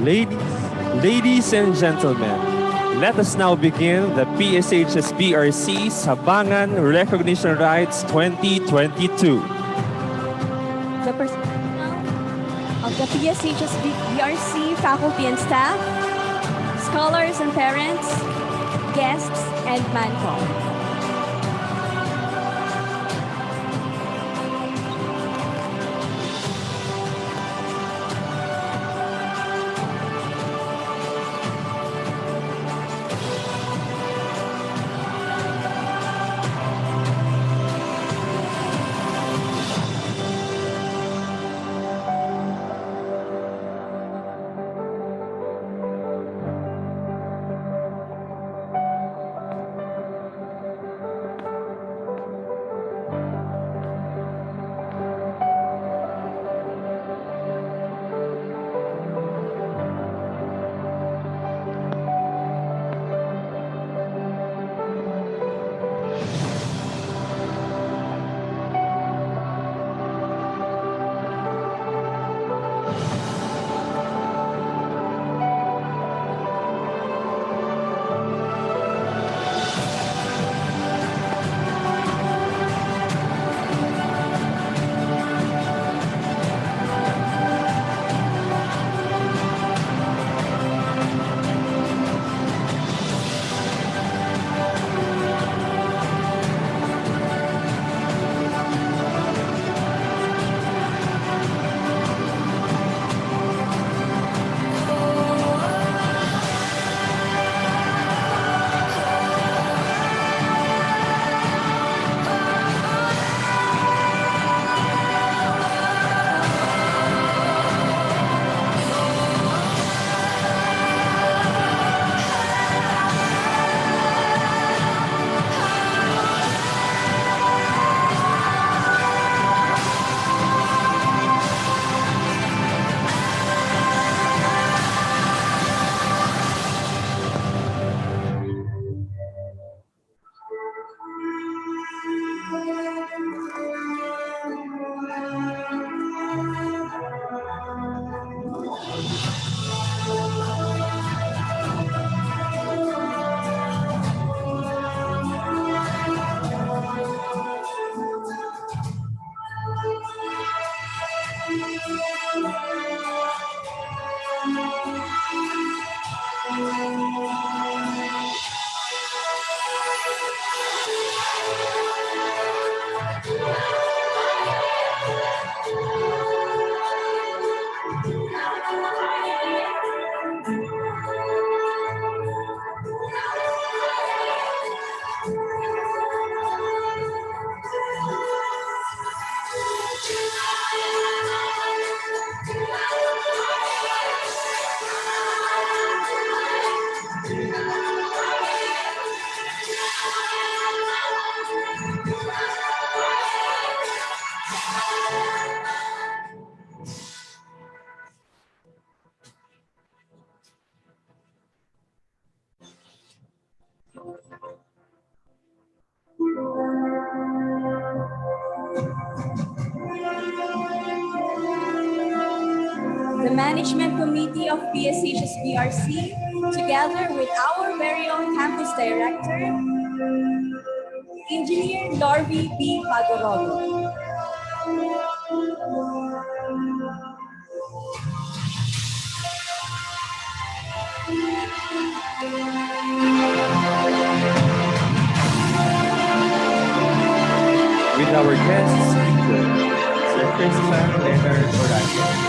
Ladies, ladies and gentlemen, let us now begin the PSHS BRC Sabángan Recognition Rites 2022. The personnel of the PSHS BRC faculty and staff, scholars and parents, guests, and manco. The Management Committee of PSHS BRC, together with our very own campus director, Engineer Lorby B. Padorogo. With our guest speaker, Sir Christian Leonard Oracio.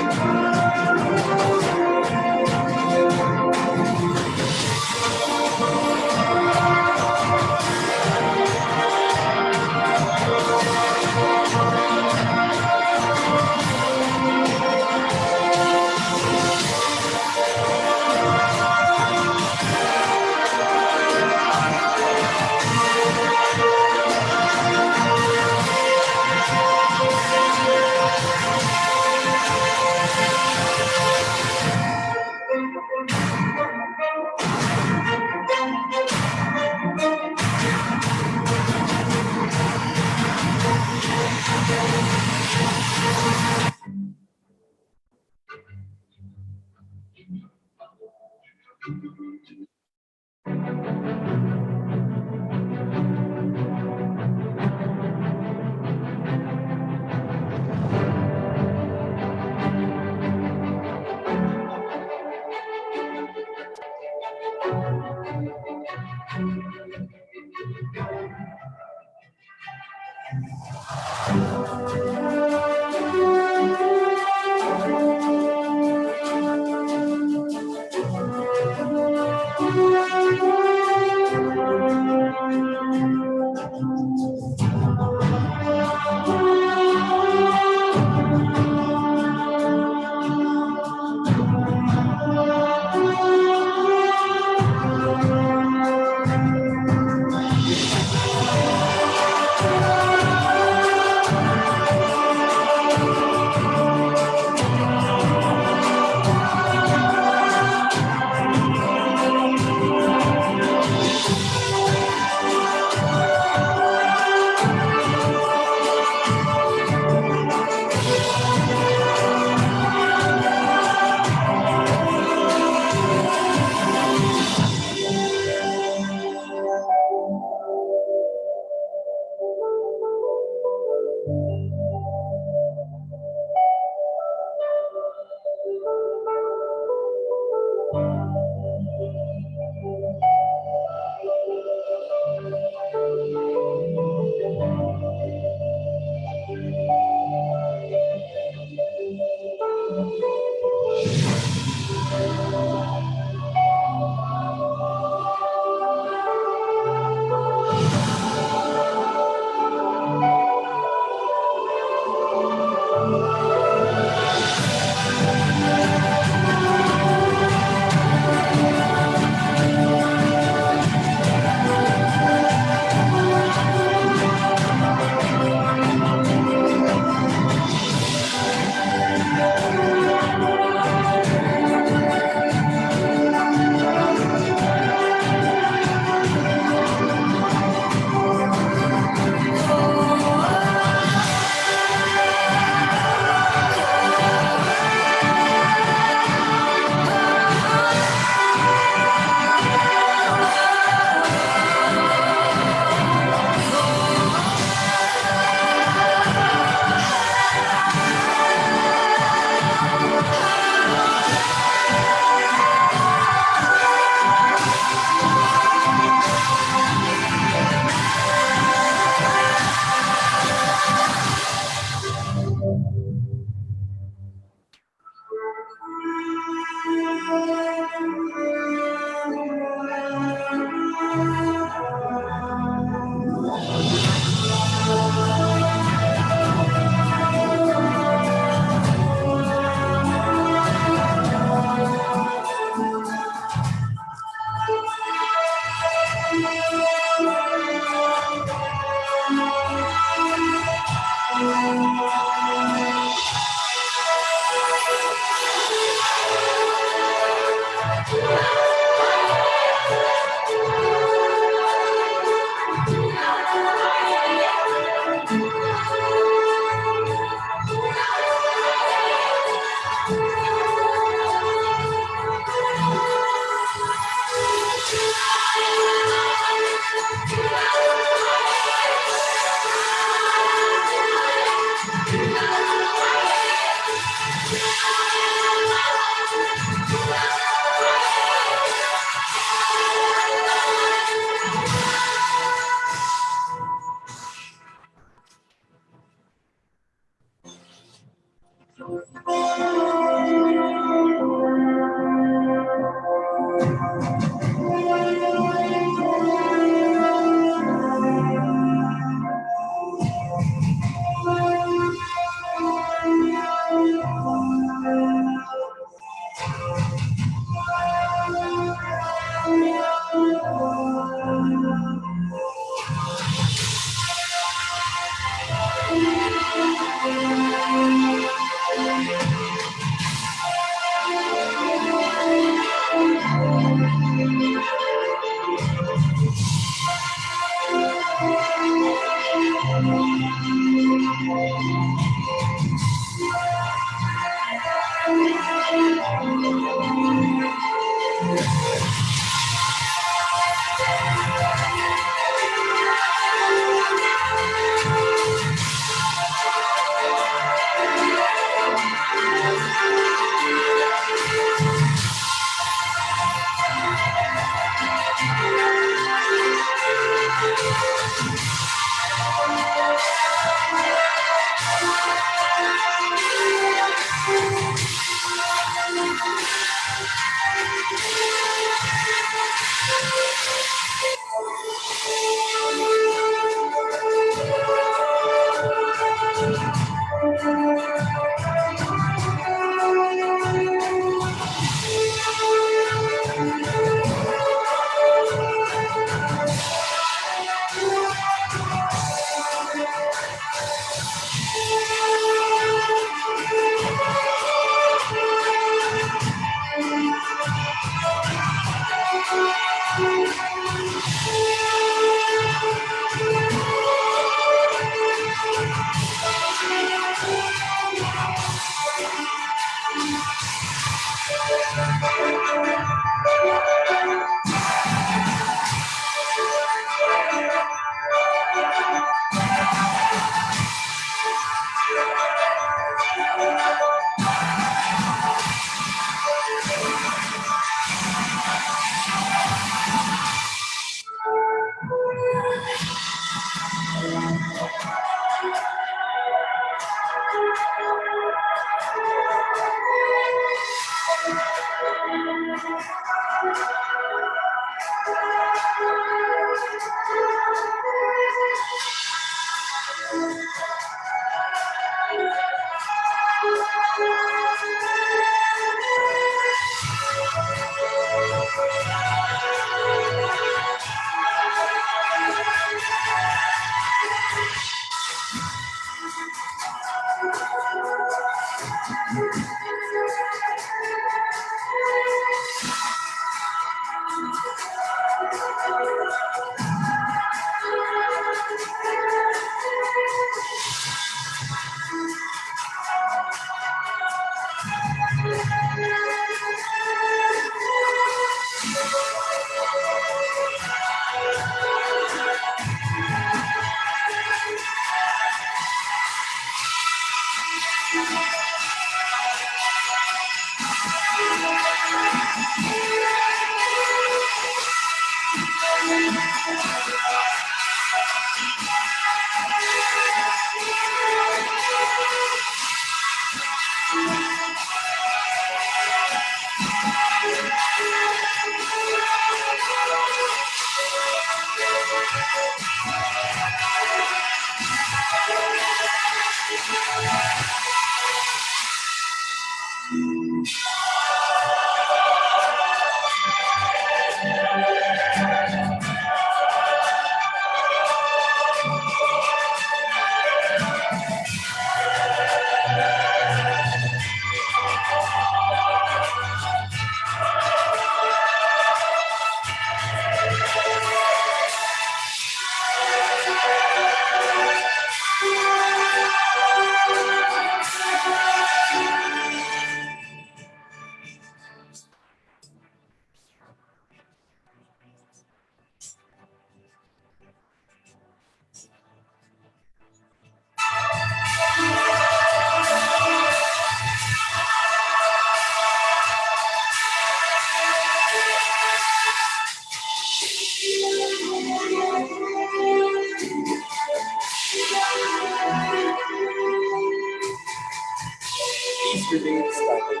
Please remain standing.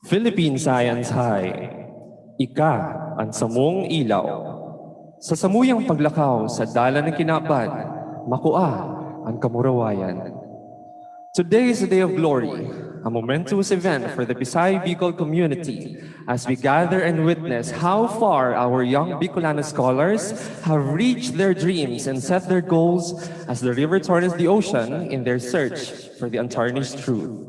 Philippine Science High, ika ang samung ilaw. Sa samuyang paglakaw sa dala ng kinabad, makua ang kamurawayan. Today is a day of glory, a momentous event for the Bisay Bicol community as we gather and witness how far our young Bicolano scholars have reached their dreams and set their goals as the river torrents the ocean in their search for the untarnished truth.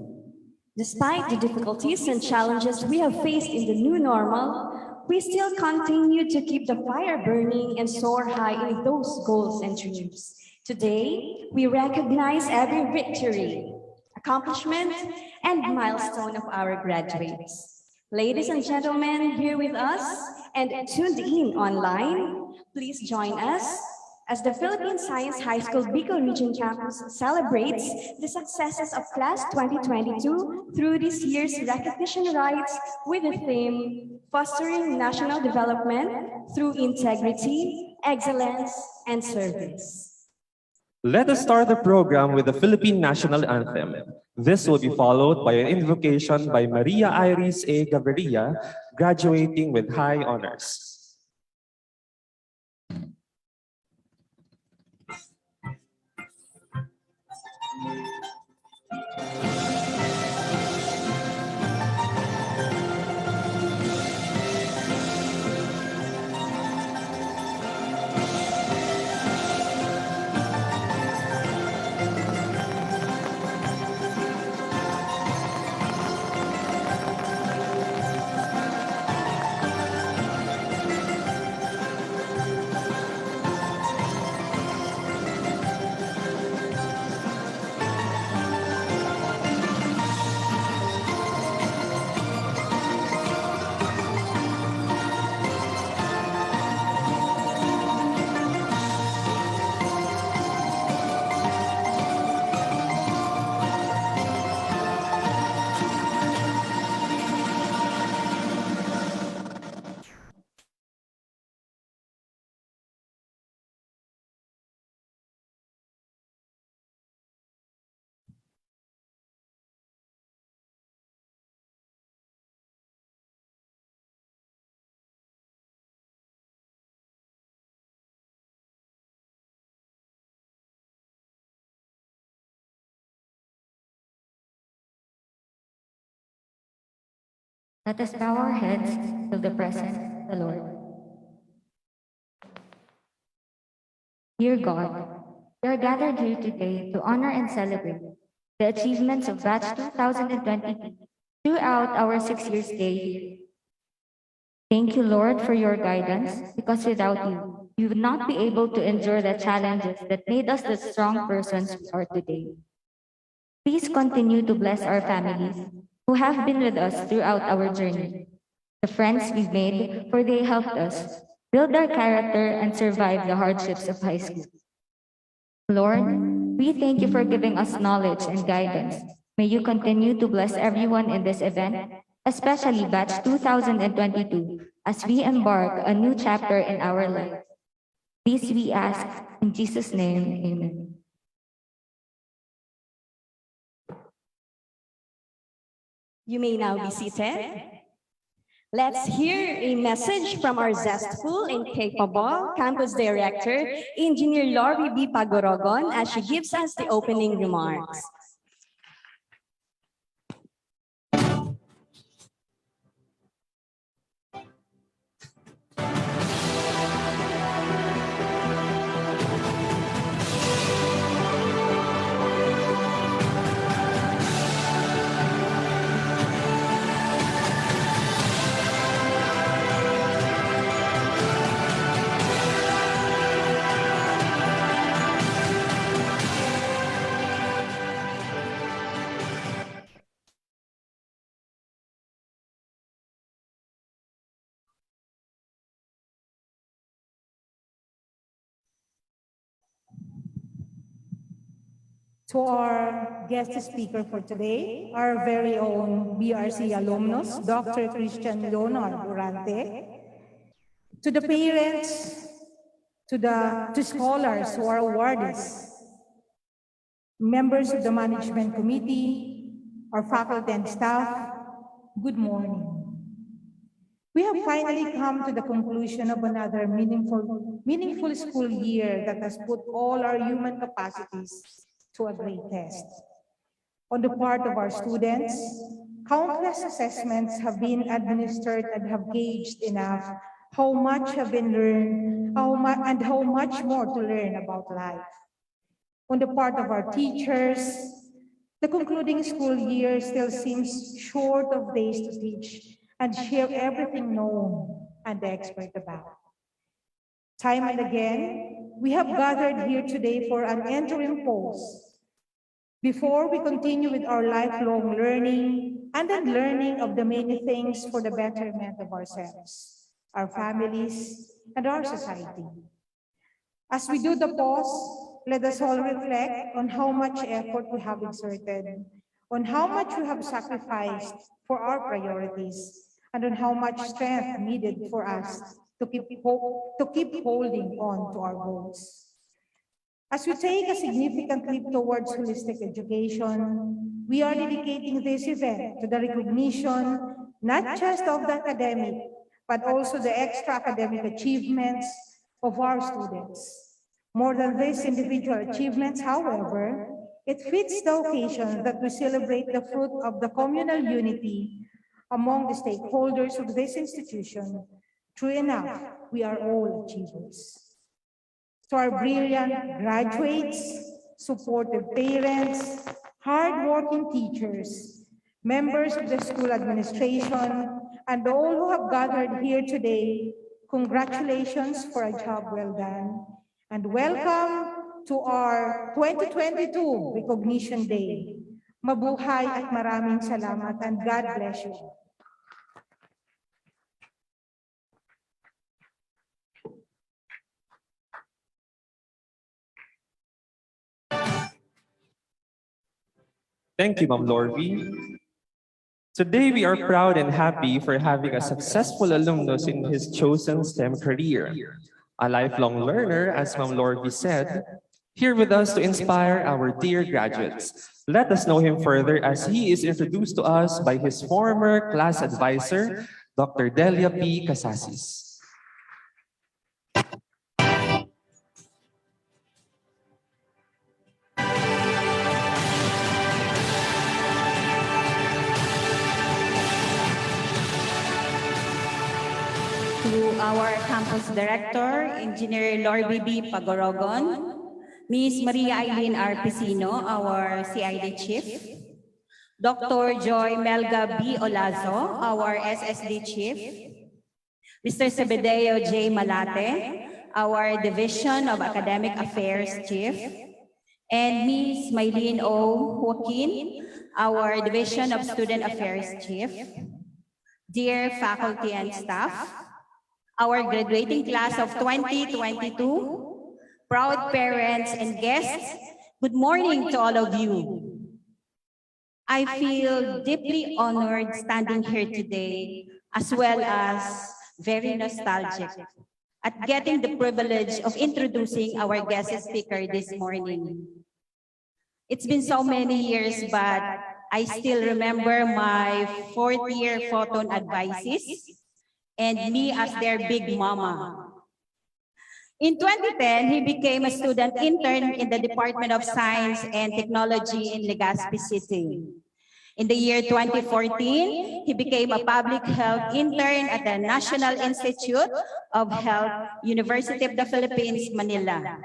Despite the difficulties and challenges we have faced in the new normal, we still continue to keep the fire burning and soar high in those goals and dreams. Today, we recognize every victory, accomplishment, and milestone of our graduates. Ladies and gentlemen here with us and tuned in online, please join us as the Philippine Science High School Bicol Region Campus celebrates the successes of Class 2022 through this year's recognition rites with the theme Fostering National Development Through Integrity, Excellence, and Service. Let us start the program with the Philippine National Anthem. This will be followed by an invocation by Maria Iris A. Gaviria, graduating with high honors. Let us bow our heads till the presence of the Lord. Dear God, we are gathered here today to honor and celebrate the achievements of Batch 2022 throughout our 6 years stay here. Thank you, Lord, for your guidance, because without you, we would not be able to endure the challenges that made us the strong persons we are today. Please continue to bless our families who have been with us throughout our journey, the friends we've made, for they helped us build our character and survive the hardships of high school. Lord, we thank you for giving us knowledge and guidance. May you continue to bless everyone in this event, especially Batch 2022, as we embark a new chapter in our life. This we ask in Jesus' name, amen. You may now be seated. Let's hear a message from our zestful and capable campus director, Engineer Lori B. Pagorogon, as she gives us the opening remarks. To our guest speaker for today, our very own BRC alumnus, Dr. Christian Leonard Durante, to the parents, to scholars who are awardees, members of the management committee, our faculty and staff, good morning. We have finally come to the conclusion of another meaningful school year that has put all our human capacities to a great test. On the part of our students, countless assessments have been administered and have gauged enough how much have been learned, and how much more to learn about life. On the part of our teachers, the concluding school year still seems short of days to teach and share everything known and expert about. Time and again, we have gathered here today for an interim pause before we continue with our lifelong learning and unlearning of the many things for the betterment of ourselves, our families, and our society. As we do the pause, let us all reflect on how much effort we have exerted, on how much we have sacrificed for our priorities, and on how much strength needed for us to keep holding on to our goals. As we take a significant leap towards holistic education, we are dedicating this event to the recognition not just of the academic, but also the extra academic achievements of our students. More than these individual achievements, however, it fits the occasion that we celebrate the fruit of the communal unity among the stakeholders of this institution. True enough, we are all achievers. To our brilliant graduates, supportive parents, hardworking teachers, members of the school administration, and all who have gathered here today, congratulations for a job well done, and welcome to our 2022 Recognition Day. Mabuhay at maraming salamat, and God bless you. Thank you, Ma'am Lorvie. Today, we are proud and happy for having a successful alumnus in his chosen STEM career. A lifelong learner, as Ma'am Lorvie said, here with us to inspire our dear graduates. Let us know him further as he is introduced to us by his former class advisor, Dr. Delia P. Casasis. to our campus director, Engineer Lorby B. Pagorogon, Ms. Maria Eileen R. Pisino, our CID Chief, Dr. Joy Melga B. Olazo, our SSD Chief, Mr. Zebedeo J. Malate, our Division of Academic Affairs Chief, and Ms. Maylene O. Joaquin, our Division of Student Affairs Chief. Dear faculty and staff, our graduating class of 2022, proud parents and guests, good morning to all of you. I feel deeply honored standing here today, as well as very nostalgic at getting the privilege of introducing our guest speaker this morning. It's been so many years, but I still remember my fourth year photon advices and me as their big mama. In 2010, he became a student intern in the Department of Science and Technology in Legazpi City. In the year 2014, he became a public health intern at the National Institute of Health, University of the Philippines, Manila.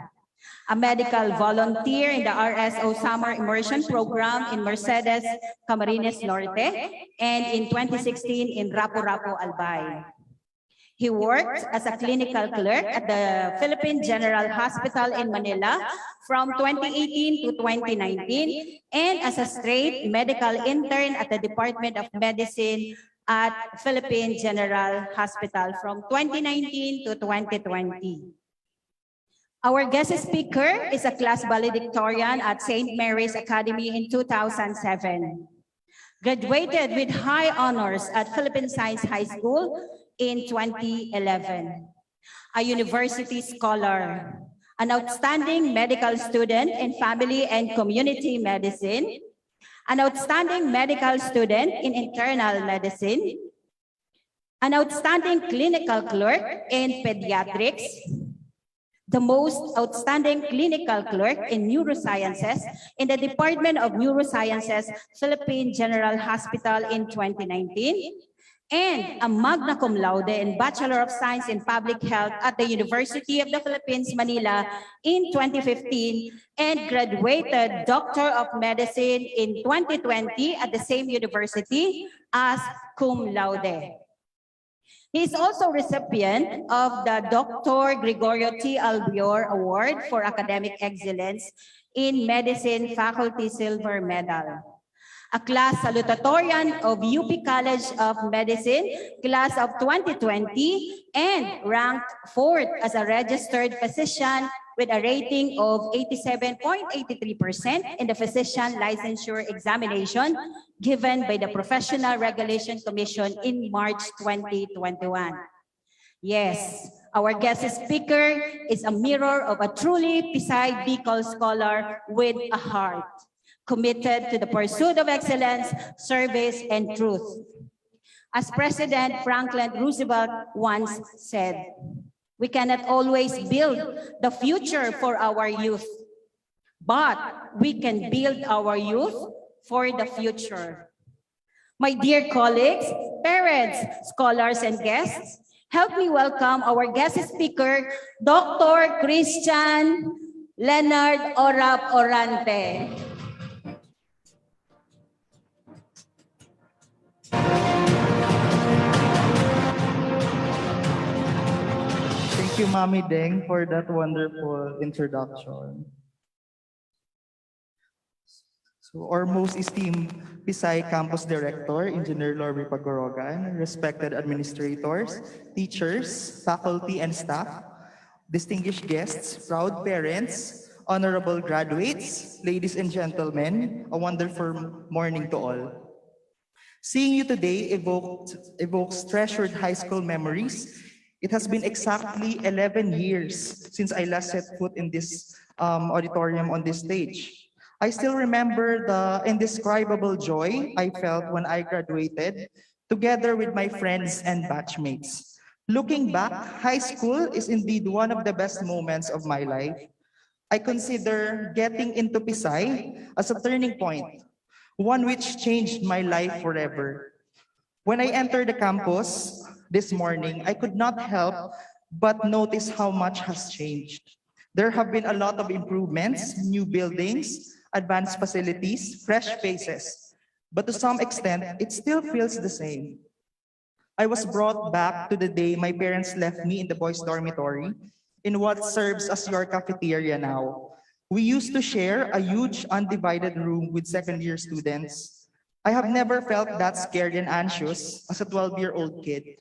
A medical volunteer in the RSO Summer Immersion Program in Mercedes, Camarines Norte, and in 2016 in Rapu-Rapu, Albay. He worked as a clinical clerk at the Philippine General Hospital in Manila from 2018 to 2019 and as a straight medical intern at the Department of Medicine at Philippine General Hospital from 2019 to 2020. Our guest speaker is a class valedictorian at St. Mary's Academy in 2007. Graduated with high honors at Philippine Science High School in 2011. A university scholar, an outstanding medical student in family and community medicine, an outstanding medical student in internal medicine, an outstanding clinical clerk in pediatrics, the most outstanding clinical clerk in neurosciences in the Department of Neurosciences, Philippine General Hospital in 2019, and a magna cum laude and Bachelor of Science in Public Health at the University of the Philippines, Manila in 2015, and graduated Doctor of Medicine in 2020 at the same university as cum laude. He is also recipient of the Dr. Gregorio T. Albior Award for Academic Excellence in Medicine Faculty Silver Medal. A class salutatorian of UP College of Medicine, class of 2020, and ranked 4th as a registered physician with a rating of 87.83% in the physician licensure examination given by the Professional Regulation Commission in March 2021. Yes, our guest speaker is a mirror of a truly Pisay Bicol scholar with a heart, committed to the pursuit of excellence, service, and truth. As President Franklin Roosevelt once said, we cannot always build the future for our youth, but we can build our youth for the future. My dear colleagues, parents, scholars, and guests, help me welcome our guest speaker, Dr. Christian Leonard Orap Orante. Thank you, Mami Deng, for that wonderful introduction. So, our most esteemed Pisay Campus Director, Engineer Lorby Pagorogan, respected administrators, teachers, faculty, and staff, distinguished guests, proud parents, honorable graduates, ladies and gentlemen, a wonderful morning to all. Seeing you today evokes treasured high school memories. It has been exactly 11 years since I last set foot in this auditorium on this stage. I still remember the indescribable joy I felt when I graduated, together with my friends and batchmates. Looking back, high school is indeed one of the best moments of my life. I consider getting into Pisay as a turning point, one which changed my life forever. When I entered the campus, this morning, I could not help but notice how much has changed. There have been a lot of improvements, new buildings, advanced facilities, fresh faces. But to some extent, it still feels the same. I was brought back to the day my parents left me in the boys' dormitory in what serves as your cafeteria now. We used to share a huge undivided room with second-year students. I have never felt that scared and anxious as a 12-year-old kid.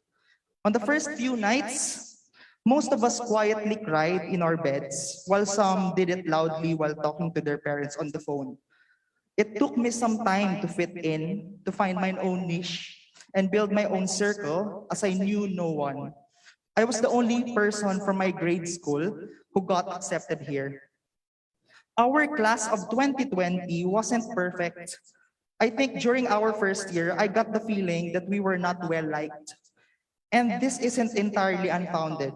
On the first few nights, most of us quietly cried in our beds, while some did it loudly while talking to their parents on the phone. It took me some time to fit in, to find my own niche, and build my own circle as I knew no one. I was the only person from my grade school who got accepted here. Our class of 2020 wasn't perfect. I think during our first year, I got the feeling that we were not well liked. And this isn't entirely unfounded.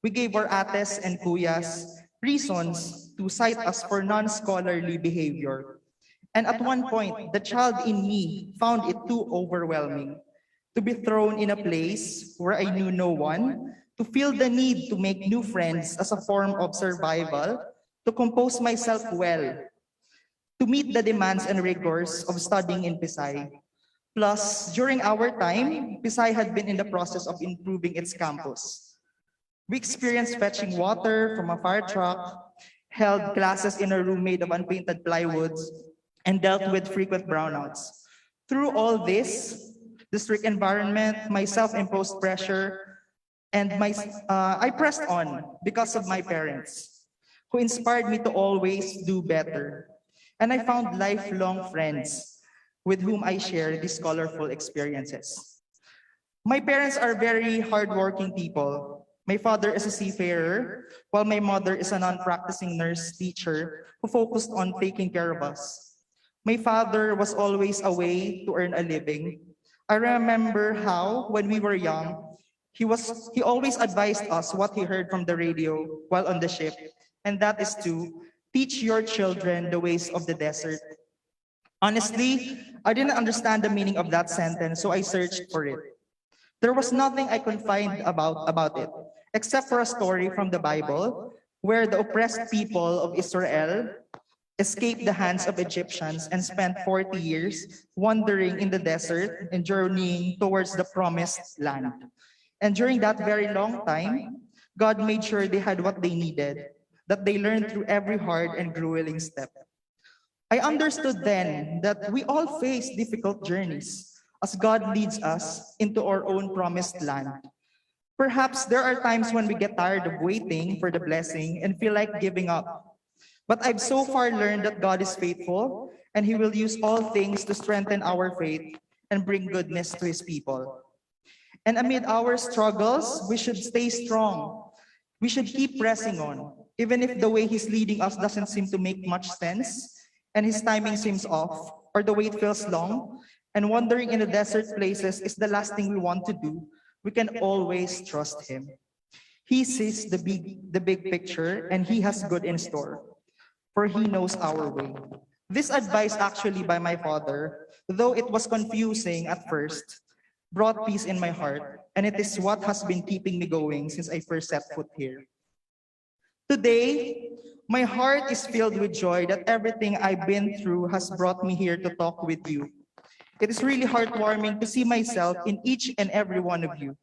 We gave our ates and kuyas reasons to cite us for non-scholarly behavior. And at one point, the child in me found it too overwhelming to be thrown in a place where I knew no one, to feel the need to make new friends as a form of survival, to compose myself well, to meet the demands and rigors of studying in Pisay. Plus, during our time, Pisay had been in the process of improving its campus. We experienced fetching water from a fire truck, held classes in a room made of unpainted plywoods, and dealt with frequent brownouts. Through all this, the strict environment, my self-imposed pressure, and I pressed on because of my parents, who inspired me to always do better. And I found lifelong friends with whom I share these colorful experiences. My parents are very hardworking people. My father is a seafarer, while my mother is a non-practicing nurse teacher who focused on taking care of us. My father was always away to earn a living. I remember how, when we were young, he always advised us what he heard from the radio while on the ship, and that is to teach your children the ways of the desert. Honestly, I didn't understand the meaning of that sentence, so I searched for it. There was nothing I could find about it, except for a story from the Bible where the oppressed people of Israel escaped the hands of Egyptians and spent 40 years wandering in the desert and journeying towards the promised land. And during that very long time, God made sure they had what they needed, that they learned through every hard and grueling step. I understood then that we all face difficult journeys as God leads us into our own promised land. Perhaps there are times when we get tired of waiting for the blessing and feel like giving up. But I've so far learned that God is faithful and He will use all things to strengthen our faith and bring goodness to His people. And amid our struggles, we should stay strong. We should keep pressing on, even if the way He's leading us doesn't seem to make much sense and His timing seems off, or the wait feels long, and wandering in the desert places is the last thing we want to do. We can always trust Him. He sees the big picture and He has good in store, for He knows our way. This advice actually by my father, though it was confusing at first, brought peace in my heart, and it is what has been keeping me going since I first set foot here. Today, my heart is filled with joy that everything I've been through has brought me here to talk with you. It is really heartwarming to see myself in each and every one of you.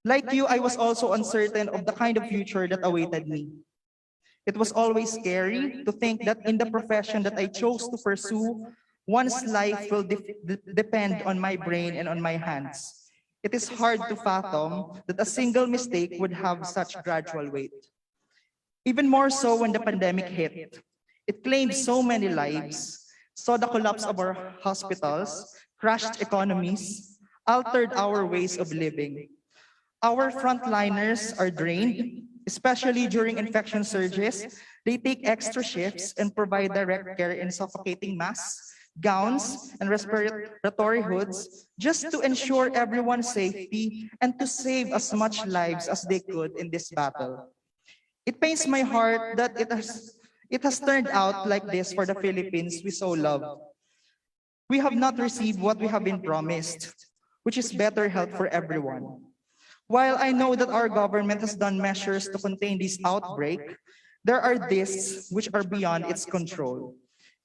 Like you, I was also uncertain of the kind of future that awaited me. It was always scary to think that in the profession that I chose to pursue, one's life will depend on my brain and on my hands. It is hard to fathom that a single mistake would have such gradual weight. Even more so when the pandemic hit. It claimed so many lives, saw the collapse of our hospitals, crashed economies, altered our ways of living. Our frontliners are drained, especially during infection surges. They take extra shifts and provide direct care in suffocating masks, gowns, and respiratory hoods just to ensure everyone's safety and to save as much lives as they could in this battle. It pains my heart that it has turned out like this for the Philippines we so love. We have not received what we have been promised. which is better health for everyone. While I know that our government has done measures to contain this outbreak, there are risks which are beyond its control.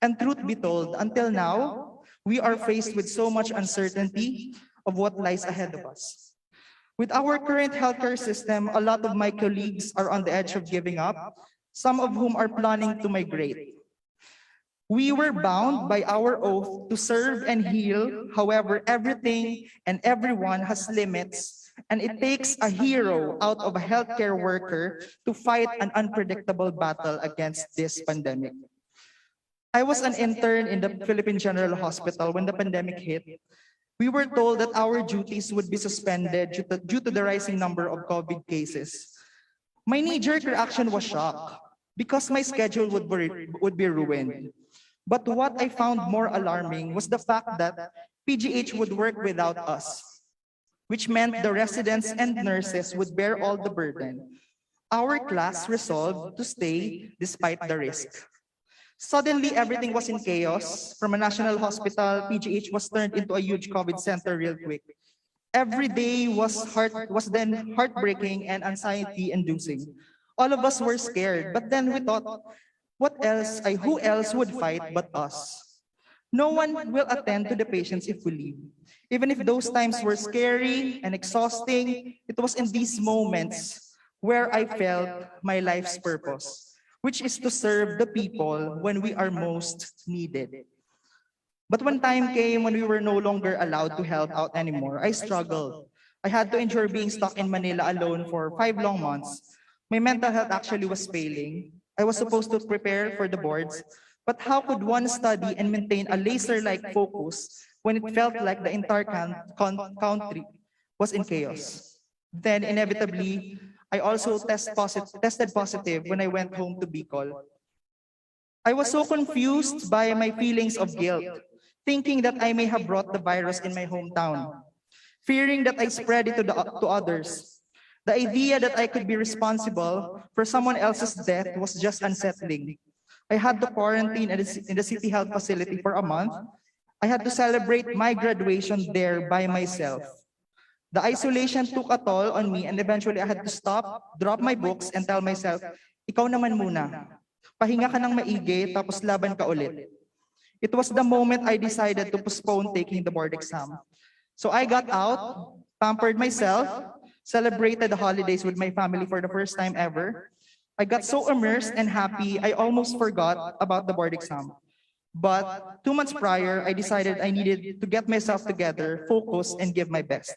And truth be told, until now, we are faced with so much uncertainty of what lies ahead of us. With our current healthcare system, a lot of my colleagues are on the edge of giving up, some of whom are planning to migrate. We were bound by our oath to serve and heal. However, everything and everyone has limits, and it takes a hero out of a healthcare worker to fight an unpredictable battle against this pandemic. I was an intern in the Philippine General Hospital when the pandemic hit. We were told that our duties would be suspended due to the rising number of COVID cases. My knee-jerk reaction was shock because my schedule would be ruined. But what I found more alarming was the fact that PGH would work without us, which meant the residents and nurses would bear all the burden. Our class resolved to stay despite the risk. Suddenly, everything was in chaos. From a national hospital, PGH was turned into a huge COVID center real quick. Every day was then heartbreaking and anxiety-inducing. All of us were scared, but then we thought, who else would fight but us? No one will attend to the patients if we leave. Even if those times were scary and exhausting, it was in these moments where I felt my life's purpose, which is to serve the people when we are most needed. But when time came when we were no longer allowed to help out anymore, I struggled. I had to endure being stuck in Manila alone for 5 long months. My mental health actually was failing. I was supposed to prepare for the boards, but how could one study and maintain a laser-like focus when it felt like the entire country was in chaos? Then inevitably, I also tested positive when I went home to Bicol. I was so confused by my feelings of guilt, thinking that I may have brought the virus in my hometown, fearing that I spread it to others. The idea that I could be responsible for someone else's death was just unsettling. I had to quarantine in the city health facility for a month. I had to celebrate my graduation there by myself. The isolation took a toll on me, and eventually I had to stop, drop my books, and tell myself, ikaw naman muna. Pahinga ka ng maigi, tapos laban ka ulit. It was the moment I decided to postpone taking the board exam. So I got out, pampered myself, celebrated the holidays with my family for the first time ever. I got so immersed and happy, I almost forgot about the board exam. But 2 months prior, I decided I needed to get myself together, focus, and give my best.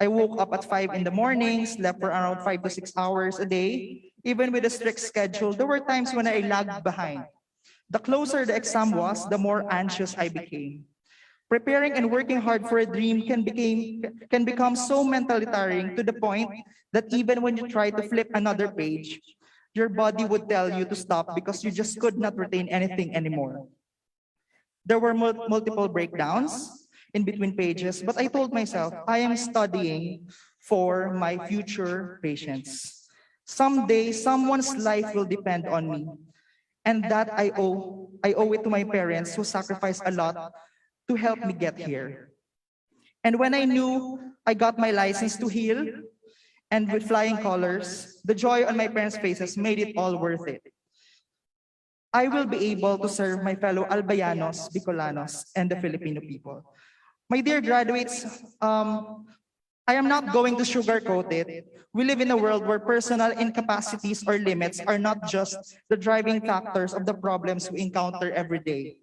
I woke up at 5 in the morning, slept for around 5 to 6 hours a day. Even with a strict schedule, there were times when I lagged behind. The closer the exam was, the more anxious I became. Preparing and working hard for a dream can become so mentally tiring to the point that even when you try to flip another page, your body would tell you to stop because you just could not retain anything anymore. There were multiple breakdowns in between pages, but I told myself, I am studying for my future patients. Someday, someone's life will depend on me. And that I owe it to my parents who sacrificed a lot to help me get here. And when I knew I got my license to heal, and with flying colors, the joy on my parents' faces made it all worth it. I will be able to serve my fellow Albayanos, Bicolanos, and the Filipino people. My dear graduates, I am not going to sugarcoat it. We live in a world where personal incapacities or limits are not just the driving factors of the problems we encounter every day.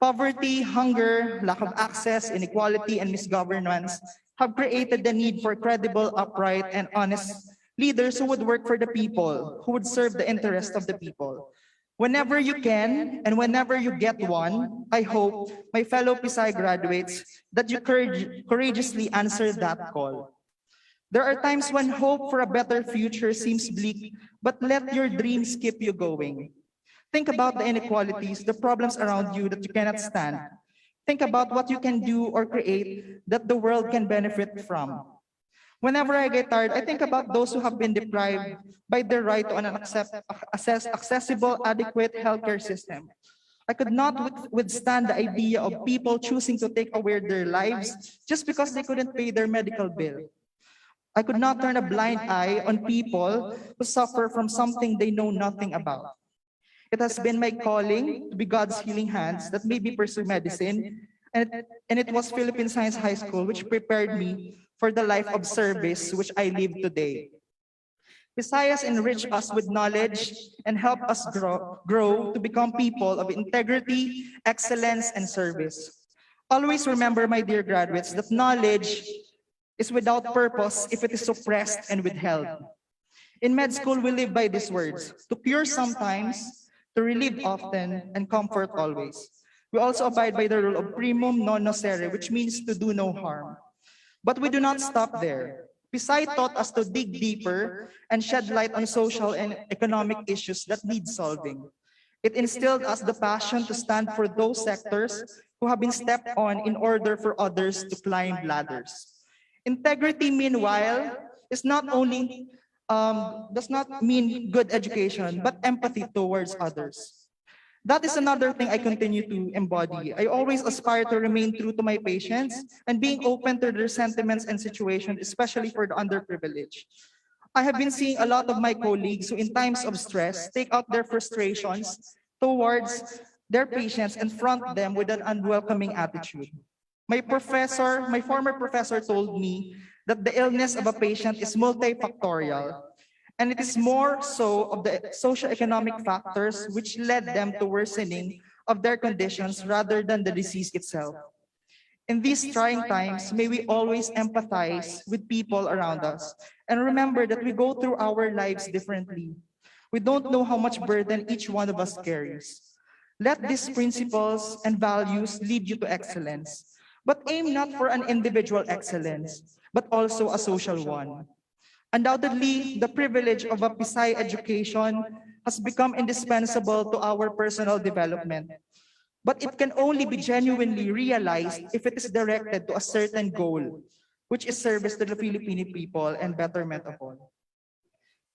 Poverty, hunger, lack of access, inequality, and misgovernance have created the need for credible, upright, and honest leaders who would work for the people, who would serve the interest of the people. Whenever you can, and whenever you get one, I hope, my fellow PSI graduates, that you courageously answer that call. There are times when hope for a better future seems bleak, but let your dreams keep you going. Think about the inequalities, the problems around you that you cannot stand. Think about what you can do or create that the world can benefit from. Whenever I get tired, I think about those who have been deprived by their right to an accessible, adequate healthcare system. I could not withstand the idea of people choosing to take away their lives just because they couldn't pay their medical bill. I could not turn a blind eye on people who suffer from something they know nothing about. It has been my calling to be God's healing hands that made me pursue medicine, and it was Philippine Science High School which prepared me for the life of service which I live today. Visayas enrich us with knowledge and help us grow to become people of integrity, excellence, and service. Always remember, my dear graduates, that knowledge is without purpose if it is suppressed and withheld. In med school, we live by these words: to cure sometimes, to relieve often, and comfort always. We also abide by the rule of primum non nocere, which means to do no harm. But we do not stop there. Pisay taught us to dig deeper and shed light on social and economic issues that need solving. It instilled us the passion to stand for those sectors who have been stepped on in order for others to climb ladders. Integrity, meanwhile, is not only does not mean good education, but empathy towards others. That is another thing I continue to embody. I always aspire to remain true to my patients and being open to their sentiments and situations, especially for the underprivileged. I have been seeing a lot of my colleagues who, in times of stress, take out their frustrations towards their patients and front them with an unwelcoming attitude. My former professor told me that the illness of a patient is multifactorial, and it is more so of the socioeconomic factors which led them to worsening of their conditions rather than the disease itself. In these trying times, may we always empathize with people around us and remember that we go through our lives differently. We don't know how much burden each one of us carries. Let these principles and values lead you to excellence, but aim not for an individual excellence, but also a social one. Undoubtedly, the privilege of a Pisay education has become indispensable to our personal development, but it can only be genuinely realized if it is directed to a certain goal, which is service to the Filipino people and betterment of all.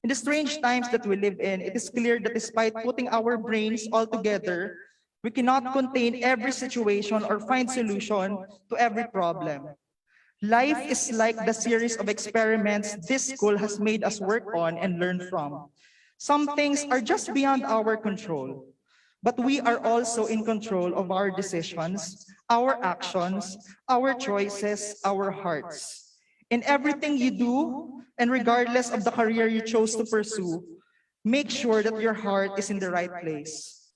In the strange times that we live in, it is clear that despite putting our brains all together, we cannot contain every situation or find solution to every problem. Life is like the series of experiments this school has made us work on and learn from. Some things are just beyond our control, but we are also in control of our decisions, our actions, our choices, our hearts. In everything you do, and regardless of the career you chose to pursue, make sure that your heart is in the right place.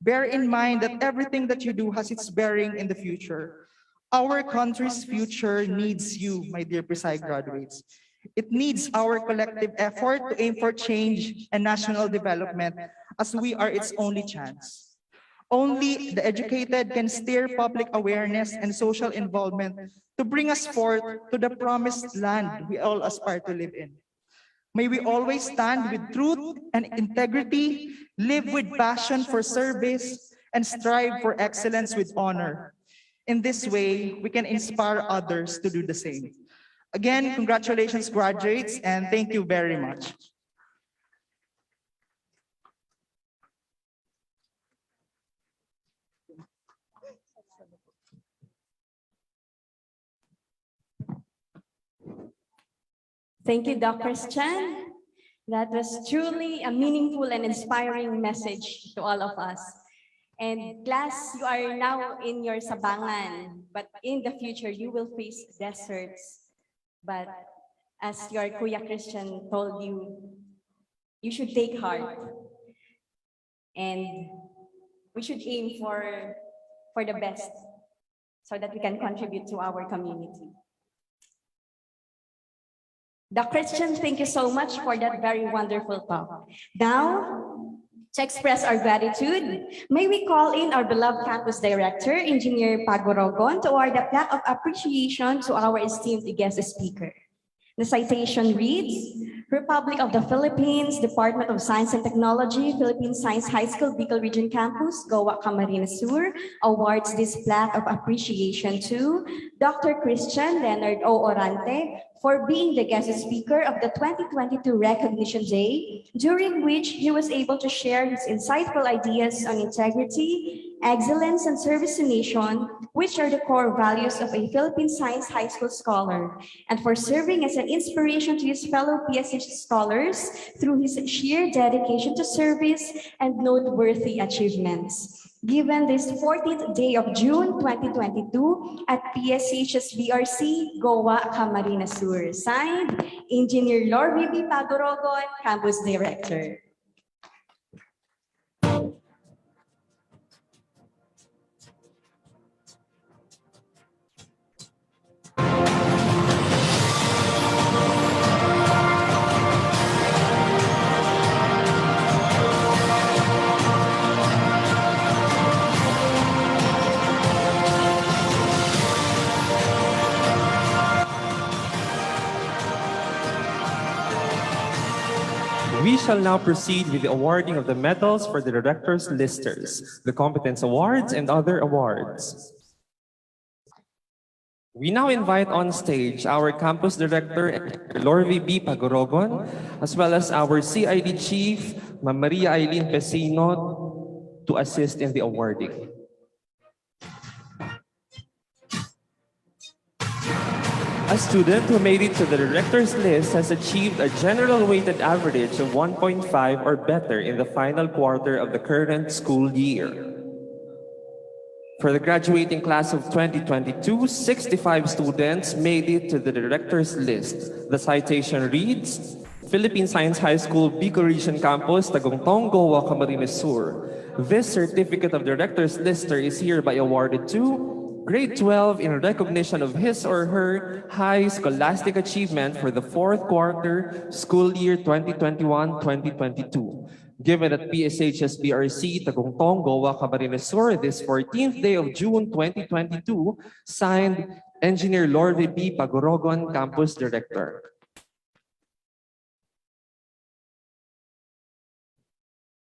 Bear in mind that everything that you do has its bearing in the future. Our country's future needs you, my dear Preside graduates. It needs our collective effort to aim for change and national development, as we are its only chance. Only the educated can steer public awareness and social involvement to bring us forth to the promised land we all aspire to live in. May we always stand with truth and integrity, live with passion for service, and strive for excellence with honor. In this way, we can inspire others to do the same. Again, congratulations, graduates, and thank you very much. Thank you, Dr. Christian. That was truly a meaningful and inspiring message to all of us. And class, you are now in your Sabángan, but in the future, you will face deserts. But as your Kuya Christian told you, you should take heart. And we should aim for the best so that we can contribute to our community. Dr. Christian, thank you so much for that very wonderful talk. Now, to express our gratitude, may we call in our beloved campus director, Engineer Pagorogon, to award the plaque of appreciation to our esteemed guest speaker. The citation reads, Republic of the Philippines, Department of Science and Technology, Philippine Science High School, Bicol Region Campus, Goa, Camarines Sur, awards this plaque of appreciation to Dr. Christian Leonard O. Orante for being the guest speaker of the 2022 Recognition Day, during which he was able to share his insightful ideas on integrity, excellence, and service to nation, which are the core values of a Philippine Science High School scholar, and for serving as an inspiration to his fellow PSH scholars through his sheer dedication to service and noteworthy achievements. Given this 14th day of June 2022 at PSH's BRC, Goa, Camarines Sur. Signed, Engineer Lorby B. Pagorogon, Campus Director. We shall now proceed with the awarding of the medals for the Director's Listers, the Competence Awards, and other awards. We now invite on stage our Campus Director, Lorby B. Pagorogon, as well as our CID Chief, Ma'am Maria Eileen Pesino, to assist in the awarding. A student who made it to the director's list has achieved a general weighted average of 1.5 or better in the final quarter of the current school year. For the graduating class of 2022, 65 students made it to the director's list. The citation reads, Philippine Science High School, Bicol Region Campus, Tagungtong, Goa, Camarines Sur. This certificate of director's lister is hereby awarded to Grade 12 in recognition of his or her high scholastic achievement for the fourth quarter school year 2021-2022. Given at PSH's BRC, Tagungtong, Goa, Camarines Sur, this 14th day of June 2022, signed Engineer Lorby B. Pagorogon, Campus Director.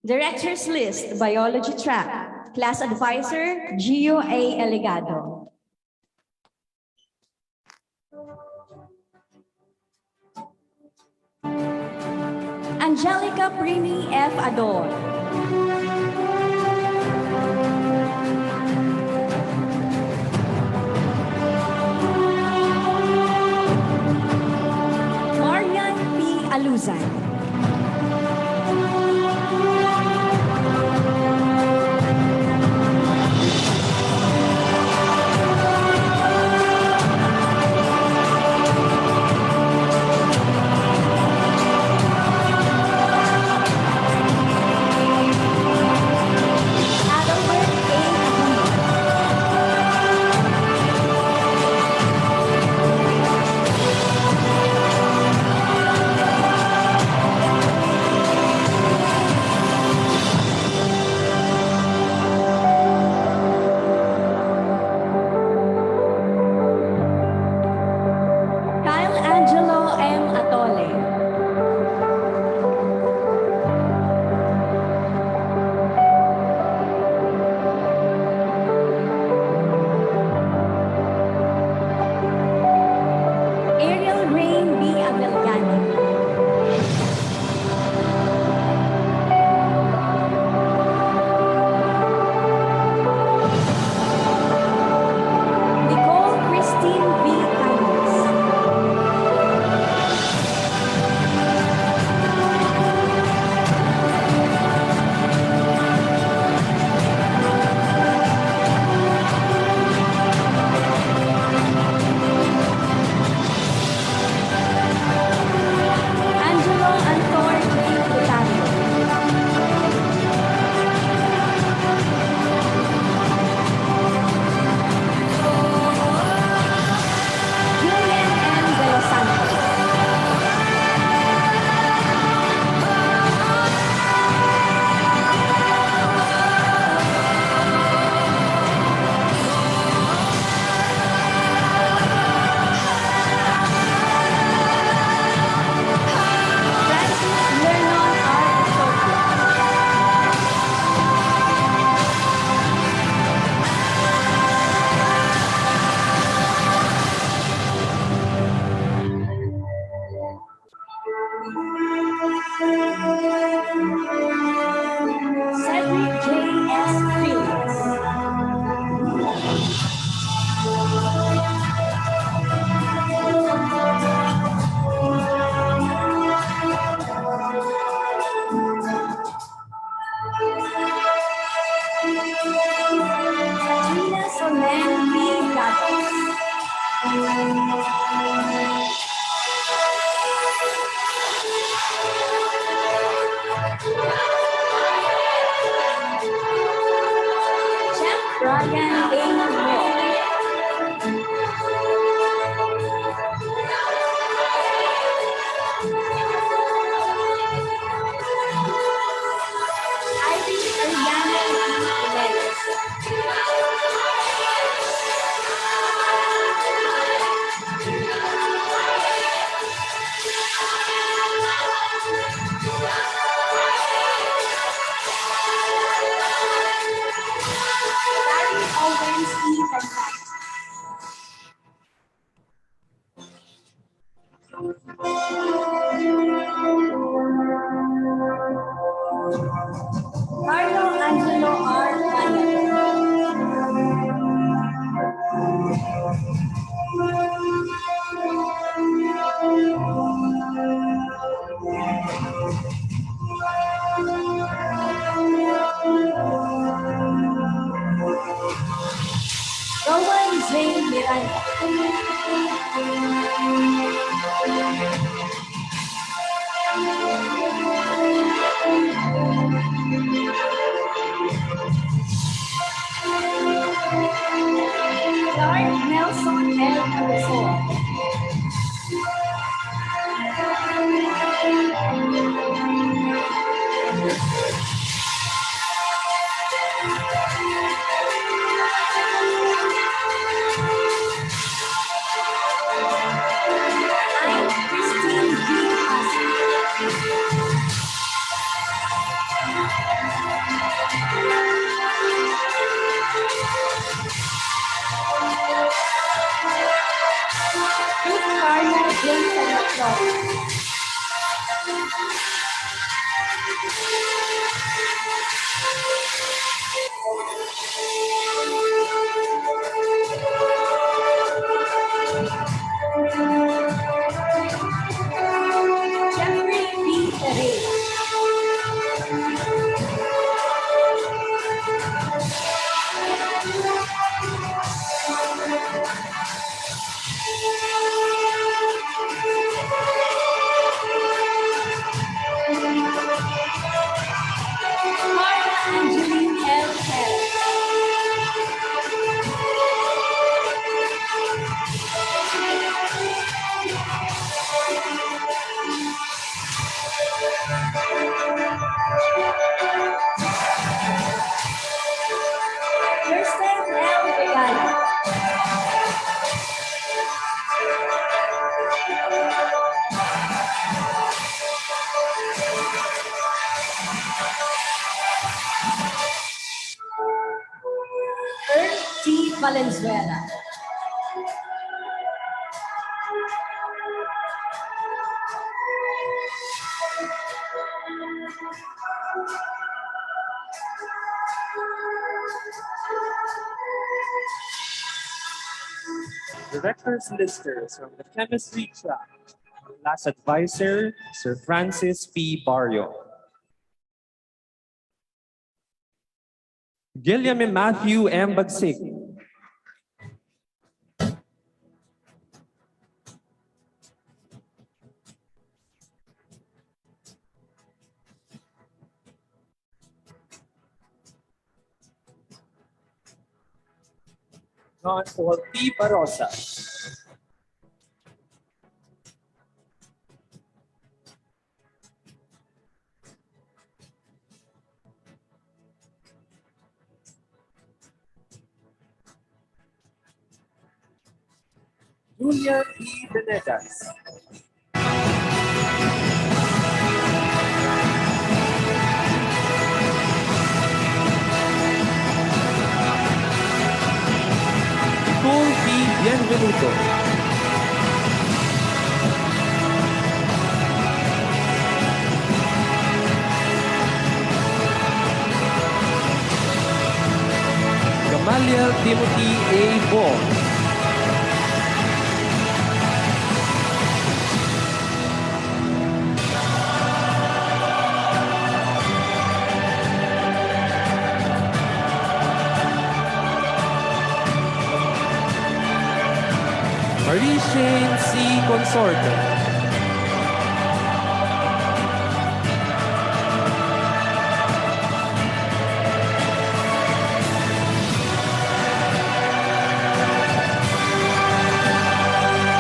Director's List, Biology Track. Class Advisor, Gio A. Eligado. Angelica Primi F. Ador. Marian P. Aluzan. Lord Nelson L. Cruzon. I, Christine D. Asa. Ruth Carla Jensen Lacroix. Jeffrey B. Pereira. Marta Angeline L. Perez. Kirsten L. Regala. Earl T. Valenzuela. Director's listers from the chemistry track. Class advisor, Sir Francis P. Barrio. Gilliam and Matthew M. Bagsig. John Paul P. Barosa. Julia P. Venegas. Nicole P. Bienvenuto. Gamaliel Timothy A. Bong. Marie Shane C. Consorte.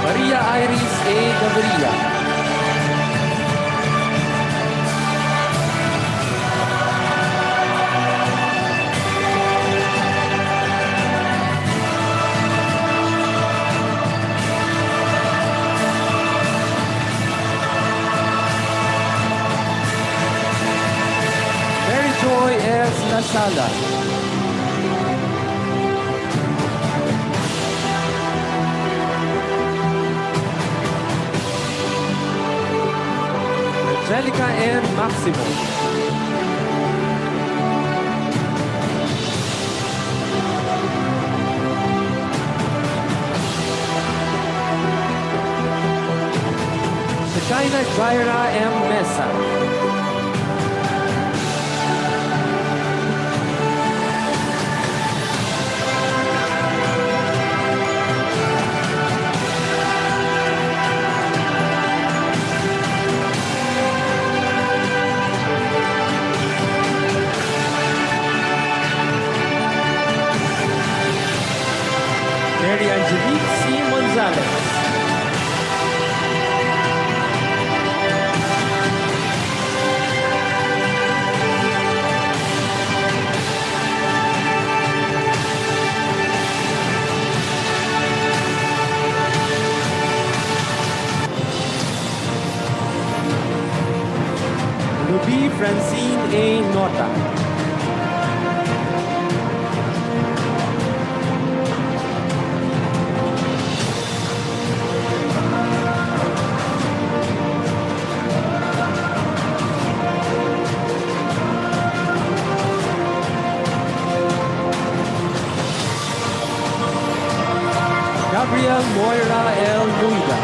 Maria Iris A. Gaviria. Mary Joy S. Lasala. Angelica N. Maximo. Shekinah Jaira M. Mesa. Ruby Francine A. Nota. Gabriel Moira L. Muida.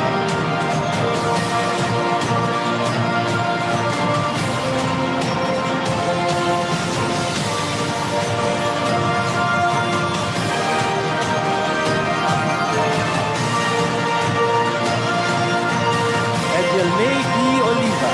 Edelmay D. Oliva.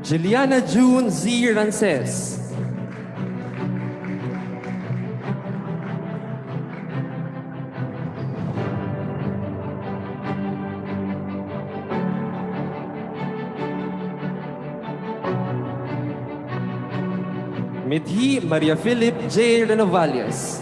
Juliana June Z. Rances. Midhi Maria Philip J. Renovalias.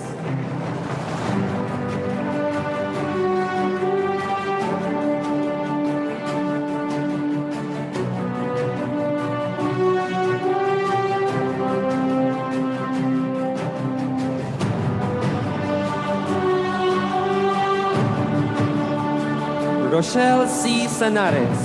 Rochelle C. Sanares.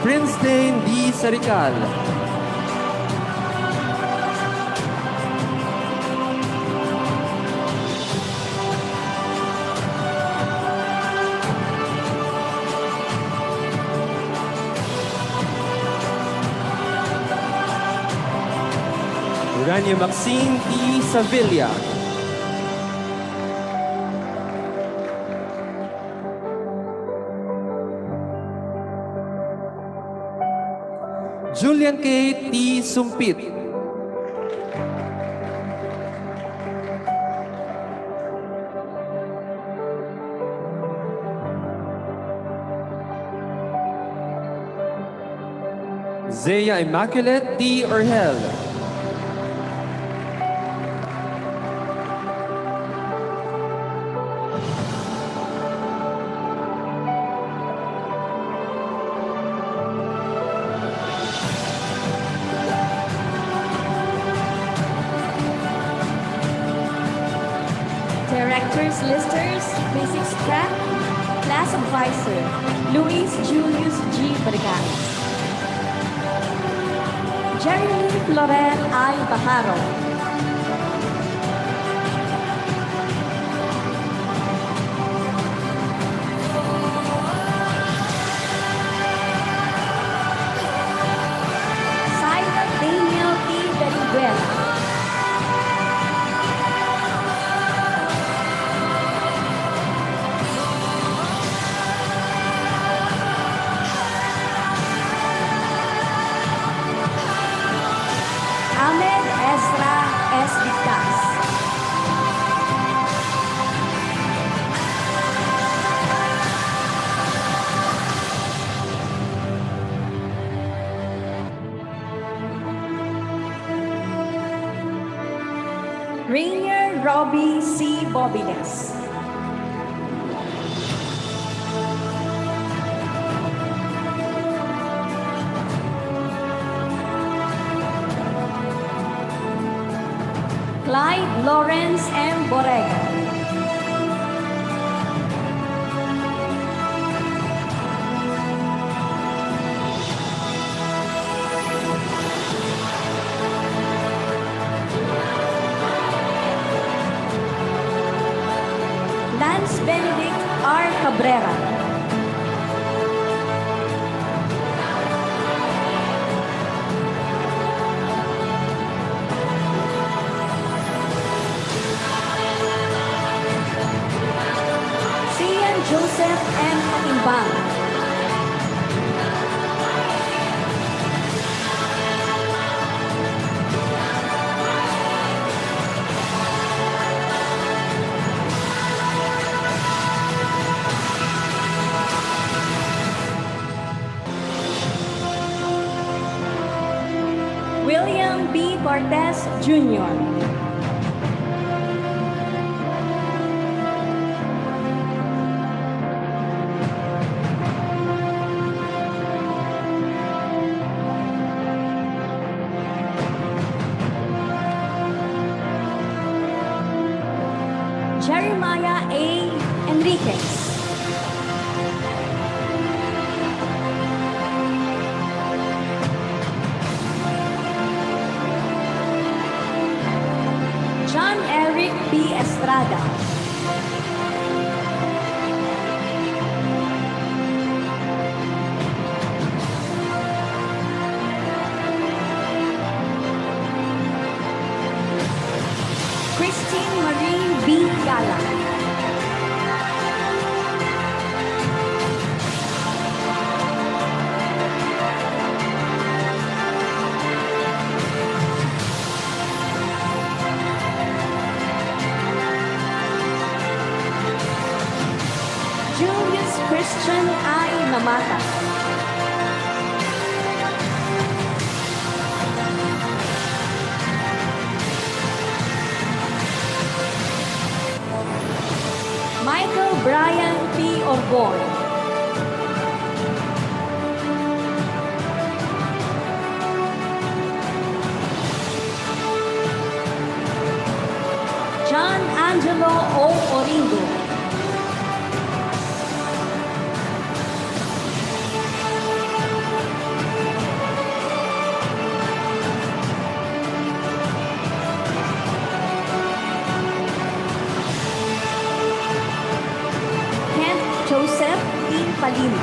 Prince Dane D. Sarical. Urania Maxine D. Sevilla. Julian K. T. Sumpit. Zaya Immaculate T. Orhel. Directors, listers, basic staff, class advisor, Luis Julius G. Vergara. Jeremy Florel I. Bajaro. Simon Daniel T. Beriguela. Ahmed Ezra S. Victas. Rainier Robbie C. Bobiles. Clyde Lawrence M. Borrego. Lance Benedict R. Cabrera. Joseph M. Katimbang. William B. Cortez Jr. Jeremiah A. Enriquez. John Eric B. Estrada. Christine Marie B. Gala. Julius Christian I. Namata. Michael Brian P. Orbon. John Angelo O. Oringo. Joseph P. Palima.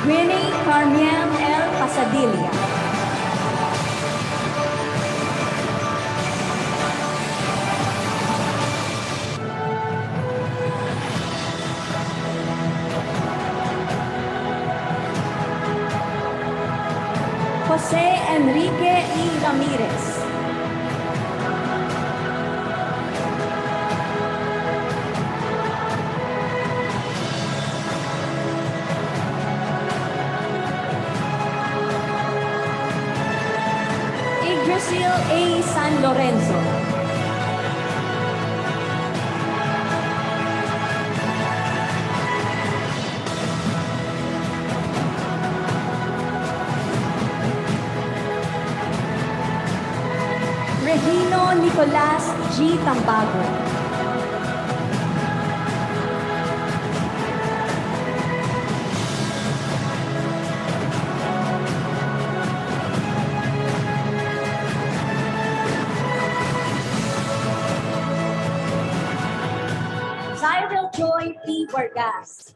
Gwynnie Carmiel L. Pasadilla. Jose Enrique E. Ramirez. Yggdrasil A. San Lorenzo. Regino Nicolas G. Tambago. Cyril Joy P. Vargas.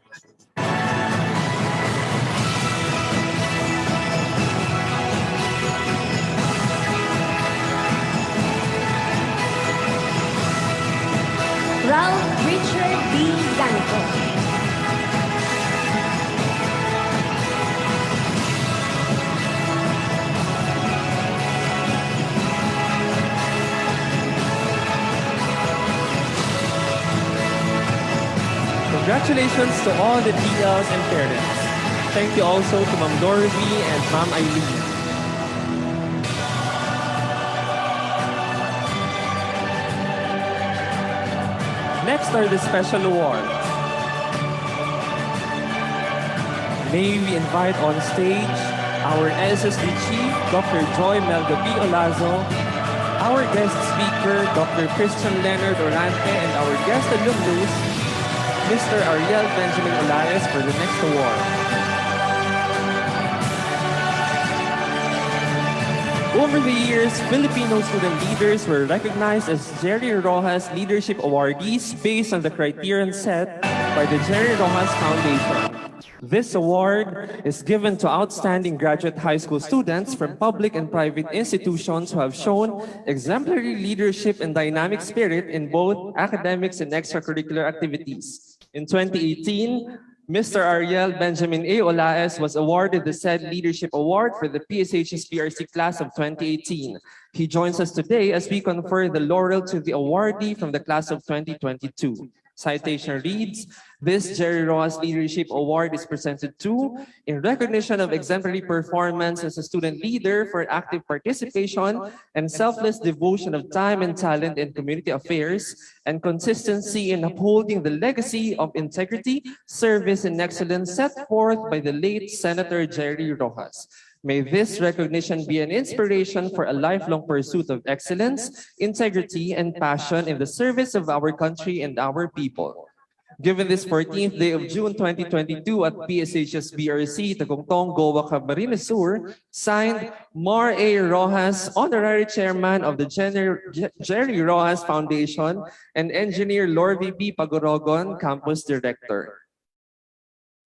Ralph Richard B. Yanko. Congratulations to all the TLs and parents. Thank you also to Ma'am Dorothy and Ma'am Eileen. Next are the special awards. May we invite on stage our SSD Chief, Dr. Joy Melga B. Olazo, our guest speaker, Dr. Christian Leonard Orante, and our guest alumnus, Mr. Ariel Benjamin Olares, for the next award. Over the years, Filipino student leaders were recognized as Jerry Rojas Leadership Awardees based on the criterion set by the Jerry Rojas Foundation. This award is given to outstanding graduate high school students from public and private institutions who have shown exemplary leadership and dynamic spirit in both academics and extracurricular activities. In 2018, Mr. Ariel Benjamin A. Olaes was awarded the said Leadership Award for the PSH's PRC class of 2018. He joins us today as we confer the laurel to the awardee from the class of 2022. Citation reads, this Jerry Rojas Leadership Award is presented to, in recognition of exemplary performance as a student leader for active participation and selfless devotion of time and talent in community affairs, and consistency in upholding the legacy of integrity, service, and excellence set forth by the late Senator Jerry Rojas. May this recognition be an inspiration for a lifelong pursuit of excellence, integrity, and passion in the service of our country and our people. Given this 14th day of June 2022 at PSH's BRC, Tagungtong, Goa, Camarines Sur, signed Mar A. Rojas, Honorary Chairman of the Jerry Rojas Foundation, and Engineer Lorvy B. Pagorogon, Campus Director.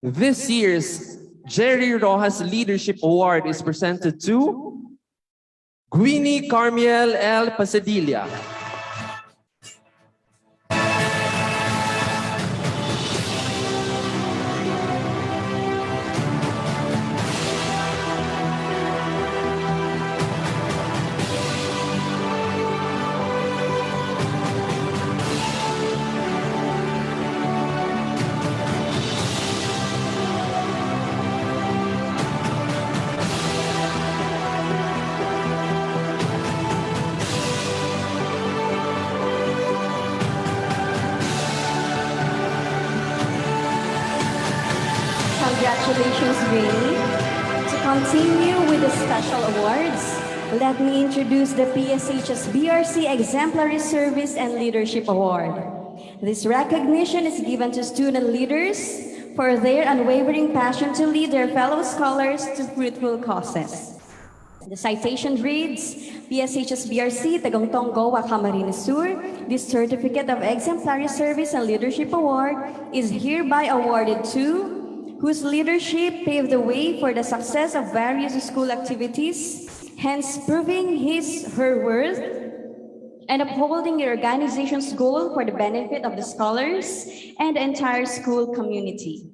This year's Jerry Rojas Leadership Award is presented to Gwini Carmiel L. Pasadilla, Congratulations, Rainy. To continue with the special awards, let me introduce the PSH's BRC Exemplary Service and Leadership Award. This recognition is given to student leaders for their unwavering passion to lead their fellow scholars to fruitful causes. The citation reads, PSH's BRC, Tagungtong, Goa, Camarines Sur, this Certificate of Exemplary Service and Leadership Award is hereby awarded to whose leadership paved the way for the success of various school activities, hence proving her worth and upholding the organization's goal for the benefit of the scholars and the entire school community.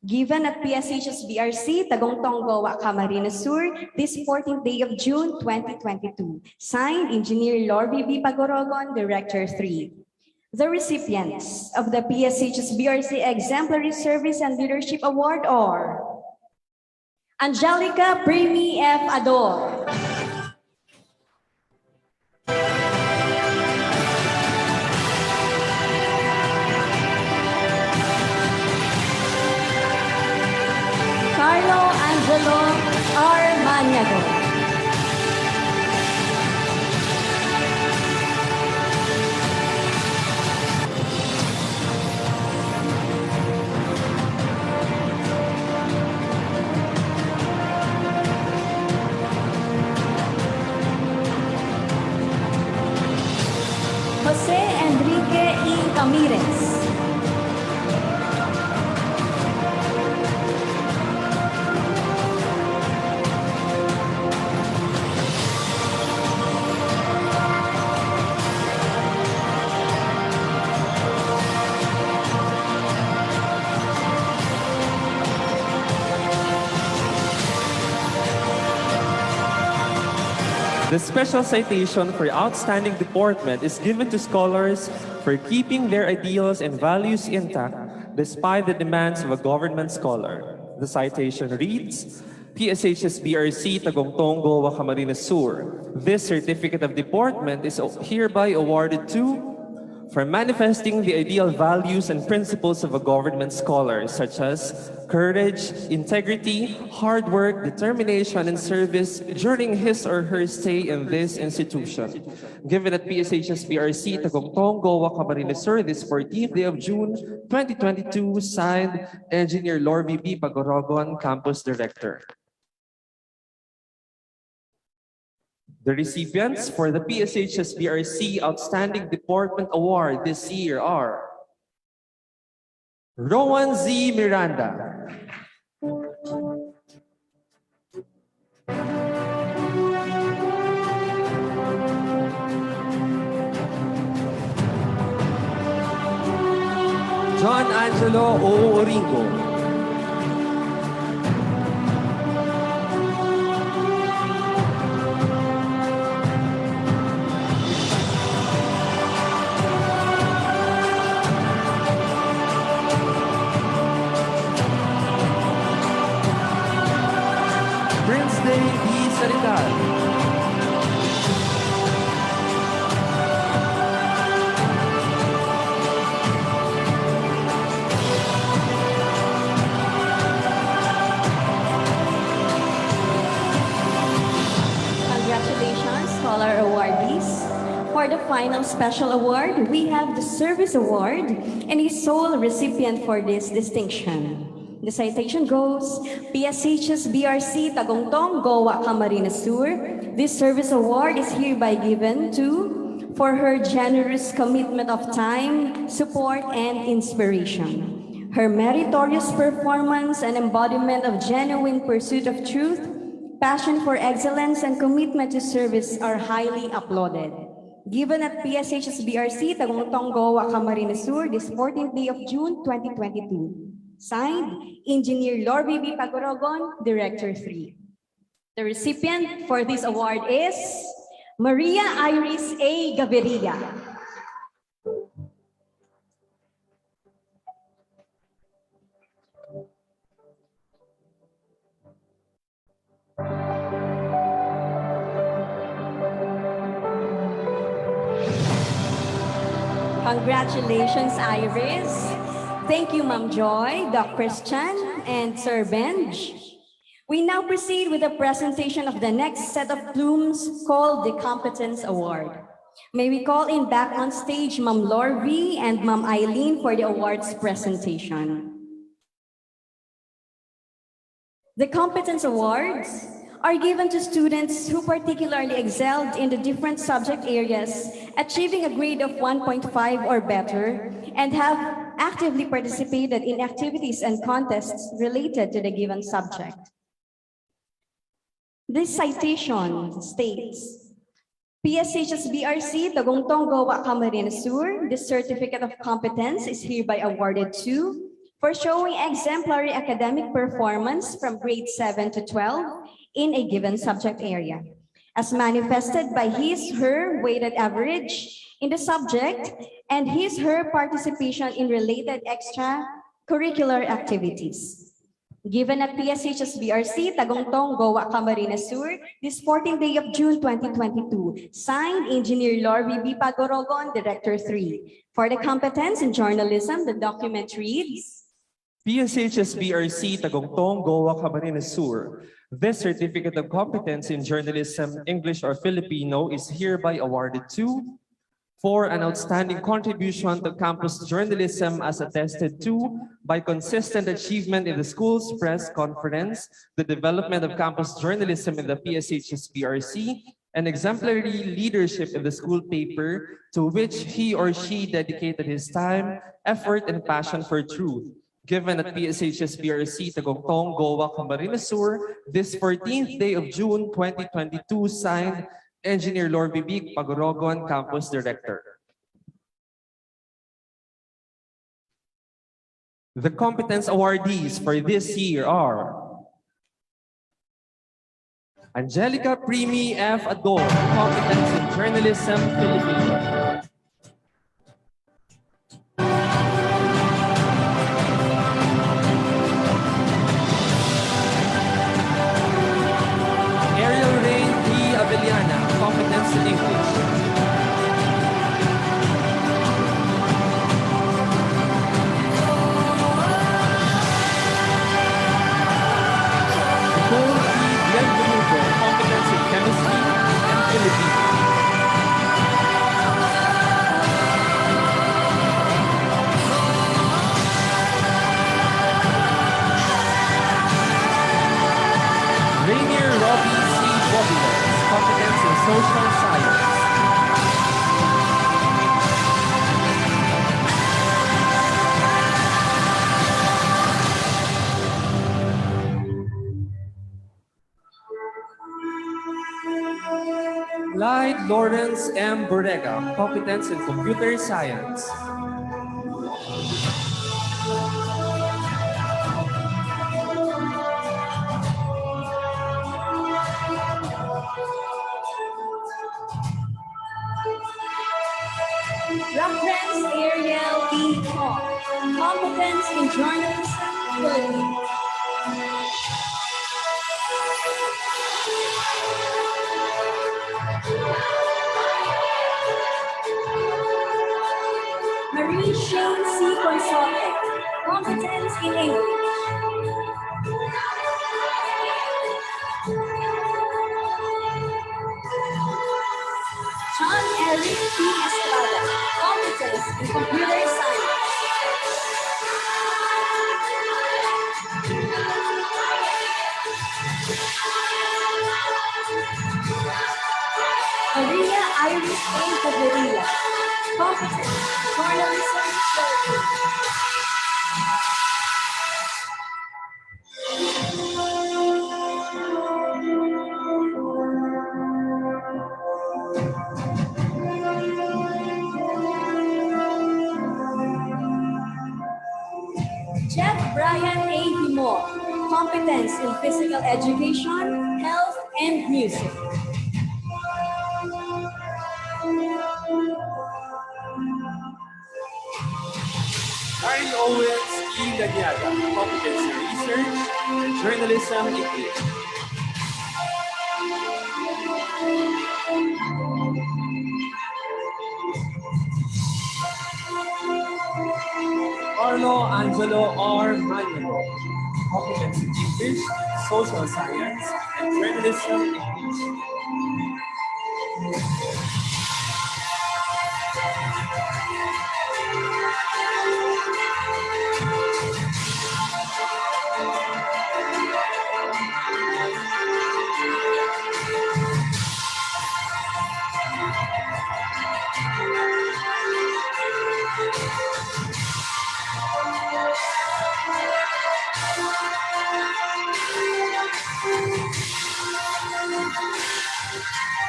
Given at PSH's BRC, Tagungtong, Goa, Camarines Sur, this 14th day of June 2022. Signed, Engineer Lorvy B. Pagorogon, Director 3. The recipients of the PSH's BRC Exemplary Service and Leadership Award are Angelica Primi F. Ador, Carlo Angelo R. Maniago, Jose Enrique E. Ramirez, the special citation for outstanding deportment is given to scholars for keeping their ideals and values intact despite the demands of a government scholar. The citation reads, PSH's BRC, Tagungtong, Goa, Camarines Sur. This certificate of deportment is hereby awarded to for manifesting the ideal values and principles of a government scholar, such as courage, integrity, hard work, determination, and service during his or her stay in this institution. Given at PSH's BRC, Tagungtong, Goa, Camarines Sur, this 14th day of June, 2022, signed, Engineer Lorvy B. Pagorogon, Campus Director. The recipients for the PSH's BRC Outstanding Deportment Award this year are Rowan Z. Miranda, John Angelo O. Oringo, Salidad. Congratulations to all our awardees. For the final special award, we have the Service Award and a sole recipient for this distinction. The citation goes, PSH's BRC Tagongtong Goa Camarines Sur. This service award is hereby given to for her generous commitment of time, support, and inspiration. Her meritorious performance and embodiment of genuine pursuit of truth, passion for excellence, and commitment to service are highly applauded. Given at PSH's BRC Tagongtong Goa Camarines Sur this 14th day of June 2022. Signed, Engineer Lorby B. Pagorogon, Director 3. The recipient for this award is Maria Iris A. Gaviria. Congratulations, Iris. Thank you, Ma'am Joy, Doc Christian, and Sir Benj. We now proceed with the presentation of the next set of plumes called the Competence Award. May we call in back on stage Ma'am Lorby and Ma'am Eileen for the awards presentation. The Competence Awards are given to students who particularly excelled in the different subject areas, achieving a grade of 1.5 or better, and have actively participated in activities and contests related to the given subject. This citation states, PSH's BRC Tagongtong Goa Camarines Sur, this certificate of competence is hereby awarded to for showing exemplary academic performance from grade 7 to 12 in a given subject area, as manifested by his/her weighted average in the subject and his/her participation in related extracurricular activities. Given at PSH's BRC Tagongtong Goa Camarines Sur this 14th day of June 2022. Signed, Engineer Lorby B. Pagorogon, Director 3. For the competence in journalism, the document reads, PSH's BRC Tagongtong Goa Camarines Sur. This certificate of competence in journalism, English or Filipino is hereby awarded to for an outstanding contribution to campus journalism as attested to by consistent achievement in the school's press conference, the development of campus journalism in the PSH's BRC, and exemplary leadership in the school paper to which he or she dedicated his time, effort, and passion for truth. Given at PSH's BRC Tagongtong Goa Camarines Sur this 14th day of June 2022, signed Engineer Lorby B. Pagorogon, Campus Director. The competence awardees for this year are Angelica Primi F. Ador, Competence in Journalism, Filipino. Competence in English. Nicole P. Bienvenuto, competence in chemistry and Filipino. Rainier Robbie C. Bobiles, competence in social science. Clyde Lawrence M. Borrega, competence in computer science. Reference Ariel E. Kong, competence in journalism, 「Marie Shane C. Consultant, competence in English. John Eric P. Estrada, competence in computer science. Maria Iris A. Gaviria, competence in journalism research. Jeff Brian A. Dimore, competence in physical education, health, and music. Karen Owens E. Laniaga, competence in research and journalism English. Carlo Angelo R. Manuel, competence in English, social science, and journalism English.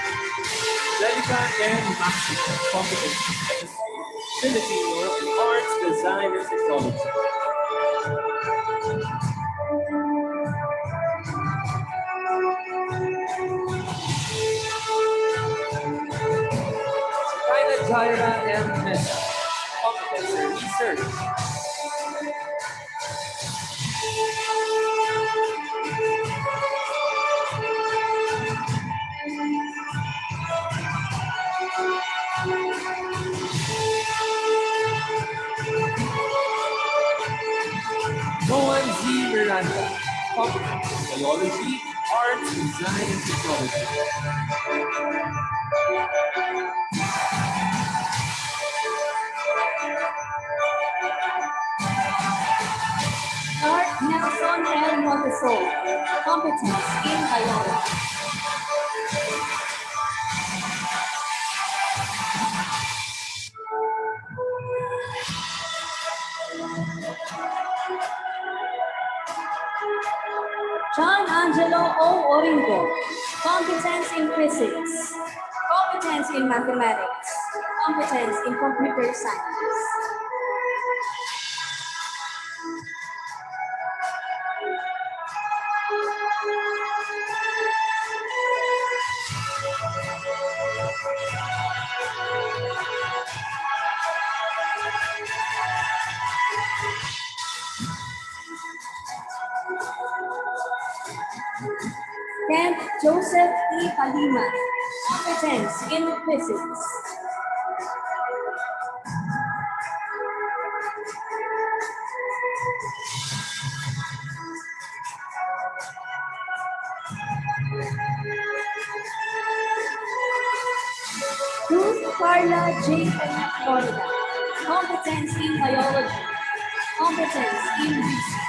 Angelica and Maximo, competence in chemistry, Filipino, arts, design, and technology. Kaina Jaira and Mesa, competence in research. Noan Z. Miranda, competence in biology, arts, design, and technology. Art Nelson L. Montesol, competence in biology. John Angelo O. Oringo, competence in physics, competence in mathematics, competence in computer science. Kent Joseph E. Palima, competence in physics. Ruth Carla J. Florida, competence in biology, competence in research.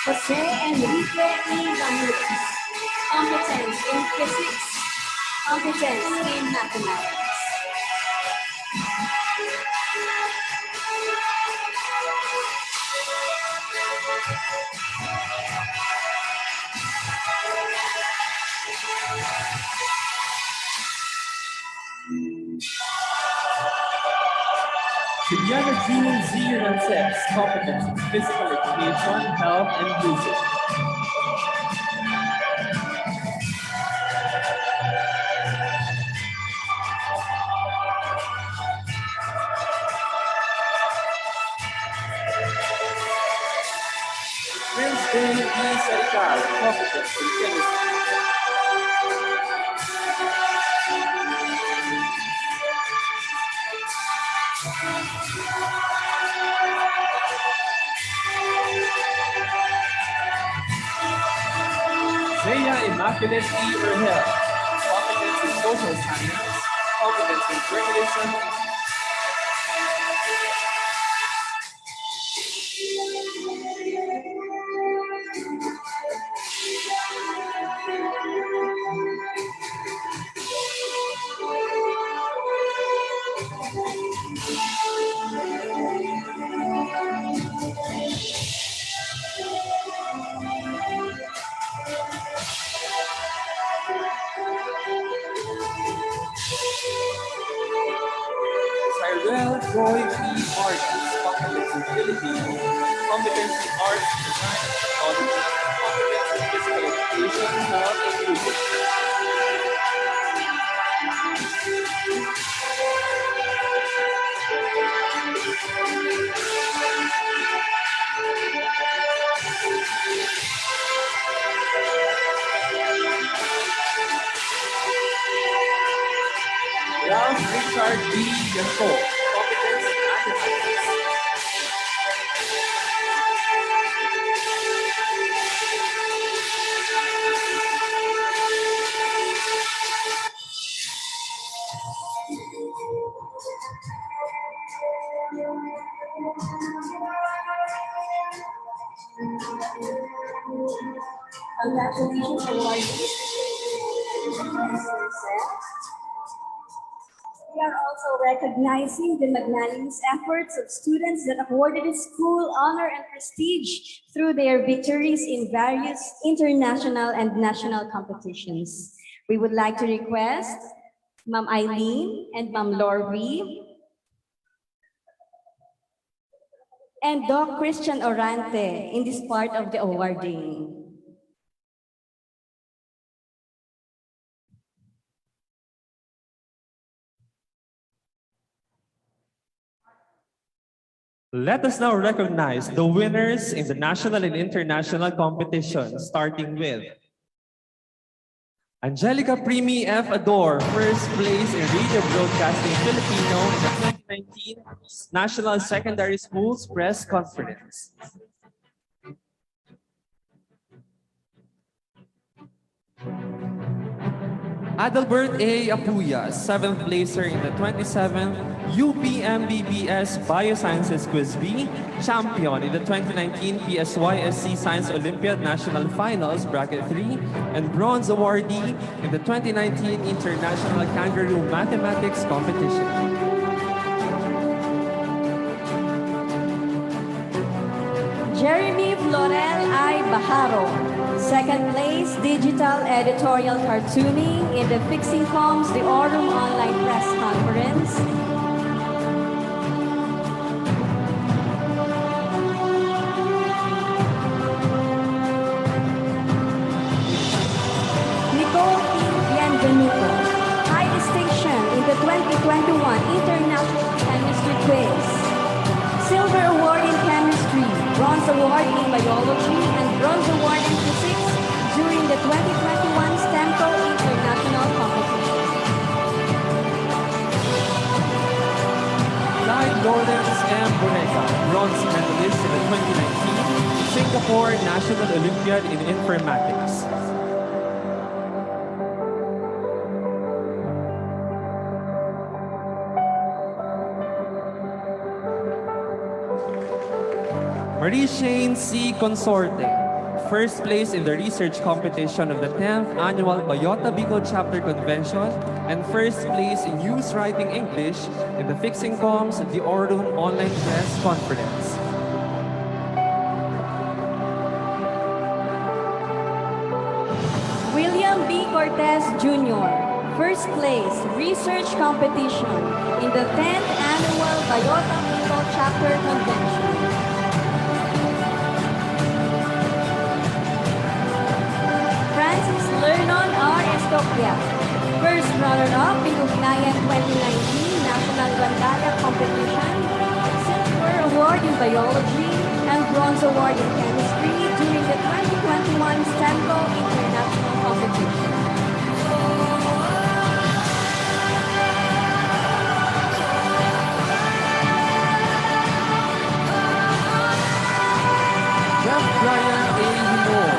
Jose Enrique E. Ramirez, competence in physics, competence in mathematics. Juliana June Z. Rances, competence in physical education, health, and music. Martin E. Serical, competence in chemistry. Zaya Immaculate E. Urgel, competence in social science, competence in journalism. Cyril Joy P. Martins, competence in Filipino, competence in arts, design, technology, competence in physical education, health, and music. Ralph Richard B. Yanko, competence in mathematics. Congratulations, awardees. We are also recognizing the magnanimous efforts of students that awarded the school honor and prestige through their victories in various international and national competitions. We would like to request Ma'am Eileen and Ma'am Lorby and Doc Christian Orante in this part of the awarding. Let us now recognize the winners in the national and international competition, starting with Angelica Primi F. Ador, first place in Radio Broadcasting Filipino in the 2019 National Secondary Schools Press Conference. Adalbert A. Apuya, seventh placer in the 27th UPMBBS Biosciences Quiz B, champion in the 2019 PSYSC Science Olympiad National Finals Bracket 3, and bronze awardee in the 2019 International Kangaroo Mathematics Competition. Jeremy Florel I. Bajaro, second place digital editorial cartooning in the Fixing Comms The Aurum Online Press Conference. Nicole P. Bienvenuto, high distinction in the 2021 International Chemistry Quiz. Silver Award in Chemistry, Bronze Award in Biology, and Bronze Award in Physics during the 2021 STEMCO International Competition. Clyde Lawrence M. Bonega, bronze medalist in the 2019 Singapore National Olympiad in Informatics. Marie Shane C. Consorte, first place in the research competition of the 10th Annual Bayota Bicol Chapter Convention, and first place in News Writing English in the Fixing Comms The Aurum Online Press Conference. William B. Cortez Jr., first place research competition in the 10th Annual Bayota Bicol Chapter Convention. Francis Lernon R. Estopia, first runner-up in Ugnayan 2019 National Gandaya Competition, Silver Award in Biology, and Bronze Award in Chemistry during the 2021 STEMCO International Competition. Jeff Brian A. Hinor,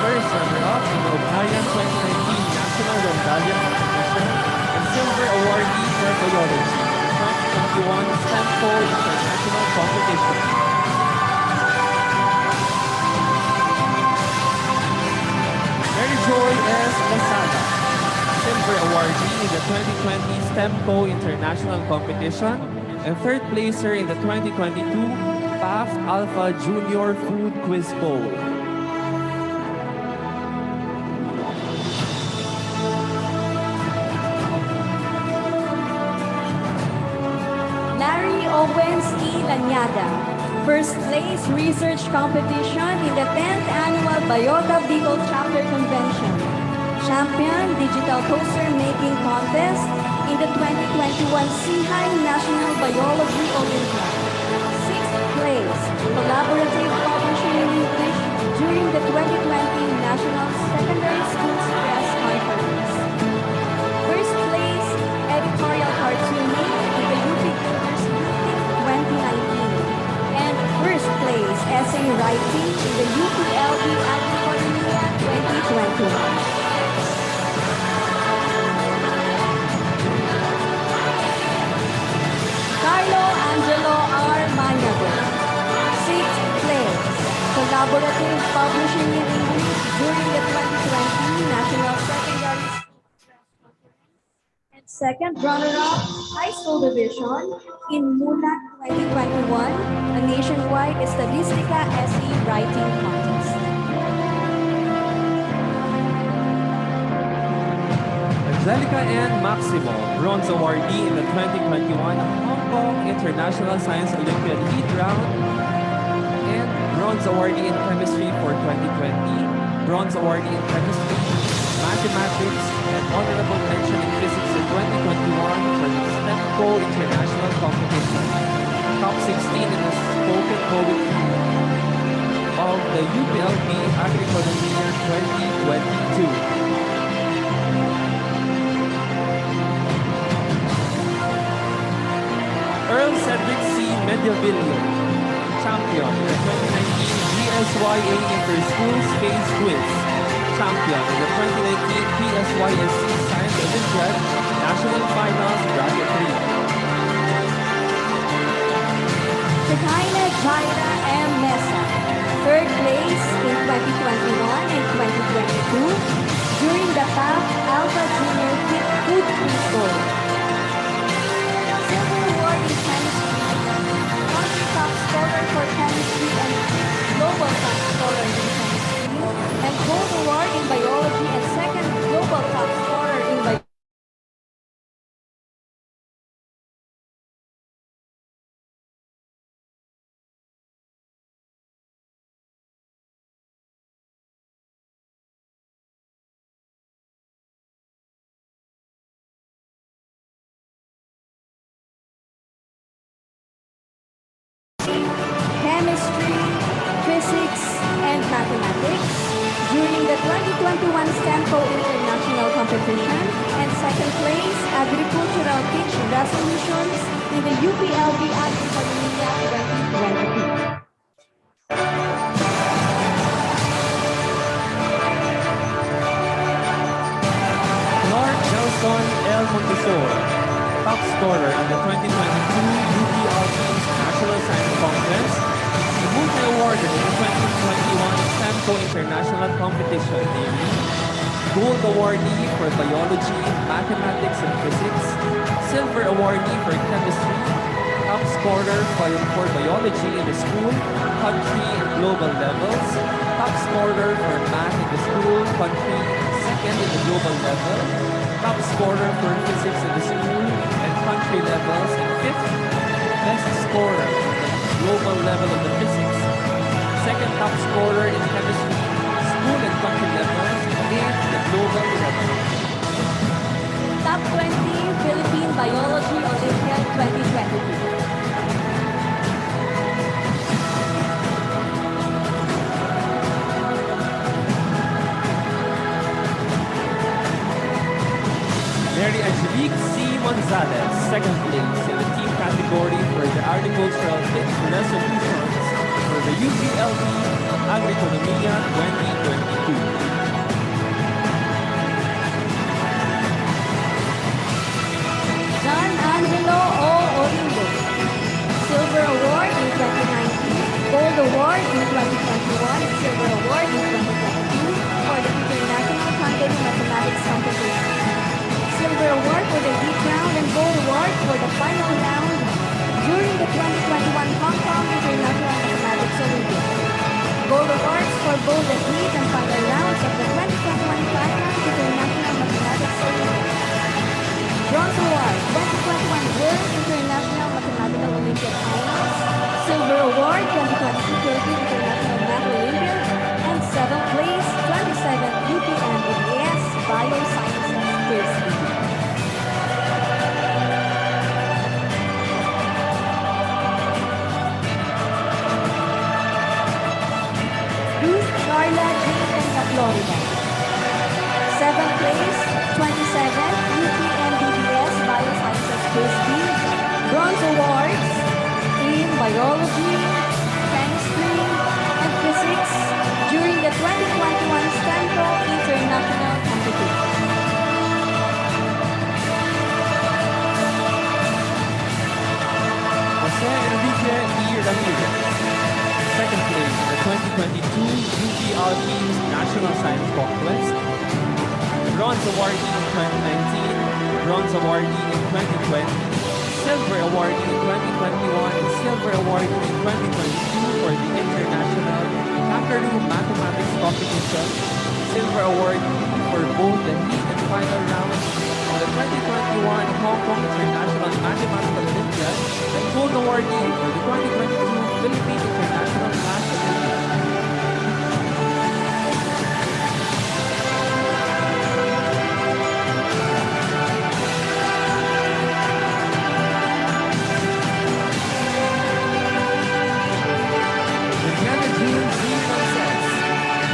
first runner-up in the O'Brien 2019 National Rondallion Competition and silver awardee for biology in the 2021 STEMCO International Competition. Mary Joy S. Lasada, silver awardee in the 2020 STEMCO International Competition and third placer in the 2022 PAF Alpha Junior Food Quiz Bowl. Larry Owens E. Lanyada, first place research competition in the 10th Annual Biota Beagle Chapter Convention. Champion Digital Poster Making Contest in the 2021 Seahai National Biology Olympiad. Sixth place, Collaborative Publishing in English during the 2020 National Secondary Schools Press Conference. First place, Editorial Cartooning in the UP Builders Meeting 2019. And first place, Essay Writing in the UPLB Agricultura 2021. Carlo Angelo R. Maniago, sixth place, Collaborative Publishing in English during the 2020 National Secondary and second runner-up High School Division in MULAC 2021, a nationwide Estadistica SE Writing Contest. Angelica N. Maximo, bronze awardee in the 2021 Hong Kong International Science Olympiad Heat Round and bronze awardee in chemistry for 2020, bronze awardee in chemistry, mathematics, and honorable mention in physics in 2021 for the STEMCO International Competition. Top 16 in the spoken poetry of the UPLB Agricultura 2022. Earl Cedric C. Mediavillo, champion in the 2019 GSYA Inter-School Space Quiz, champion in the 2019 PSYSC Science Olympiad National Finals Bracket 3. Shekinah Jaira M. Mesa, third place in 2021 and 2022 during the PAF Alpha Junior Food Quiz Bowl. Silver award in chemistry, country top scholar for chemistry and global top scholar in chemistry, and gold award in biology and second global top scholar in biology. Chemistry, physics, and mathematics during the 2021 STEMCO International Competition and second place agricultural pitch resolutions in the UPLB Agricultura 2022. Lord Nelson L. Montesor, top scorer in the 2022 UPLB National Science Congress, and multi-awarded in the 2021 STEMCO International Competition, namely Gold Awardee for Biology, Mathematics, and Physics, Silver Awardee for Chemistry, top scorer for Biology in the school, country, and global levels, top scorer for Math in the school, country, second in the global level, top scorer for Physics in the school and country levels, and fifth best scorer for the global level of the physics, second top scorer in chemistry, school and country levels, and the global level. Top 20 Philippine Biology Olympiad 2022. category for the Agricultural Fixed Resolutions for the UCLB Agriconomia 2022. John Angelo O. Orindo, Silver Award in 2019, Gold Award in 2021, Silver Award in 2022 for the International Hungary Mathematics Competition. Silver Award for the heat round and Gold Award for the final round during the 2021 Hong Kong International Mathematics Olympiad. Gold Awards for both the heat and final rounds of the 2021 Thailand International Mathematics Olympiad. Bronze Award, 2021 World International Mathematical Olympiad Finals, Silver Award, 2022 Philippine International Math Olympiad, and 7th place, 27th UPM AS Biosciences First League. Ruth Carla J. Florida. 7th place, 27th UPM BBS Biosciences First League. Bronze Awards in Biology, Chemistry, and Physics during the 2021 Stanco International Competition. Jose Enrique E. Ramirez, second place in the 2022 UPLB National Science Conquest, Bronze Awardee in 2019, Bronze Awardee in 2020, Silver Awardee in 2021, and Silver Awardee in 2022 for the International Kangaroo Mathematics Competition, Silver Awardee for both the heat and final rounds of the 2021 Hong Kong International Mathematical Olympiad, and Gold Awardee for the 2022 Philippine International Math Olympiad.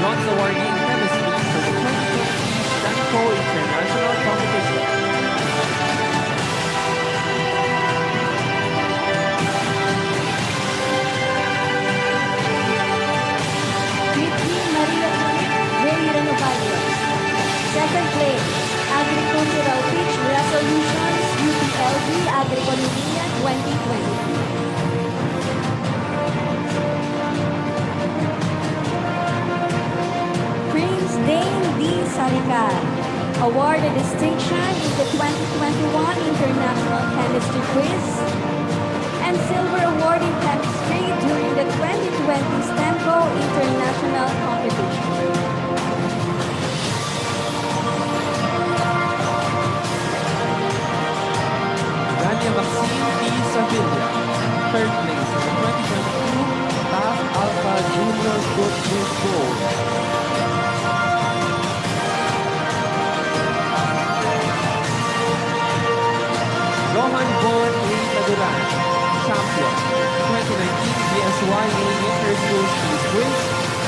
Bronze Awardee in Chemistry for the 2020 Stanco International Competition. Vicky Maria J. Renovalios. Second place, Agricultural Pitch Resolutions UPLB Agriconomia 2020. Prince Dane D. Saricar, awarded distinction in the 2021 International Chemistry Quiz and Silver Award in Chemistry during the 2020 Stanco International Competition. Dania Maxine T. Sevilla, third place in the 2022 TAF Alpha Junior Group Gold. Rohan Bon A. Taduran, champion, 2019 BSYA Inter-School Space Quiz,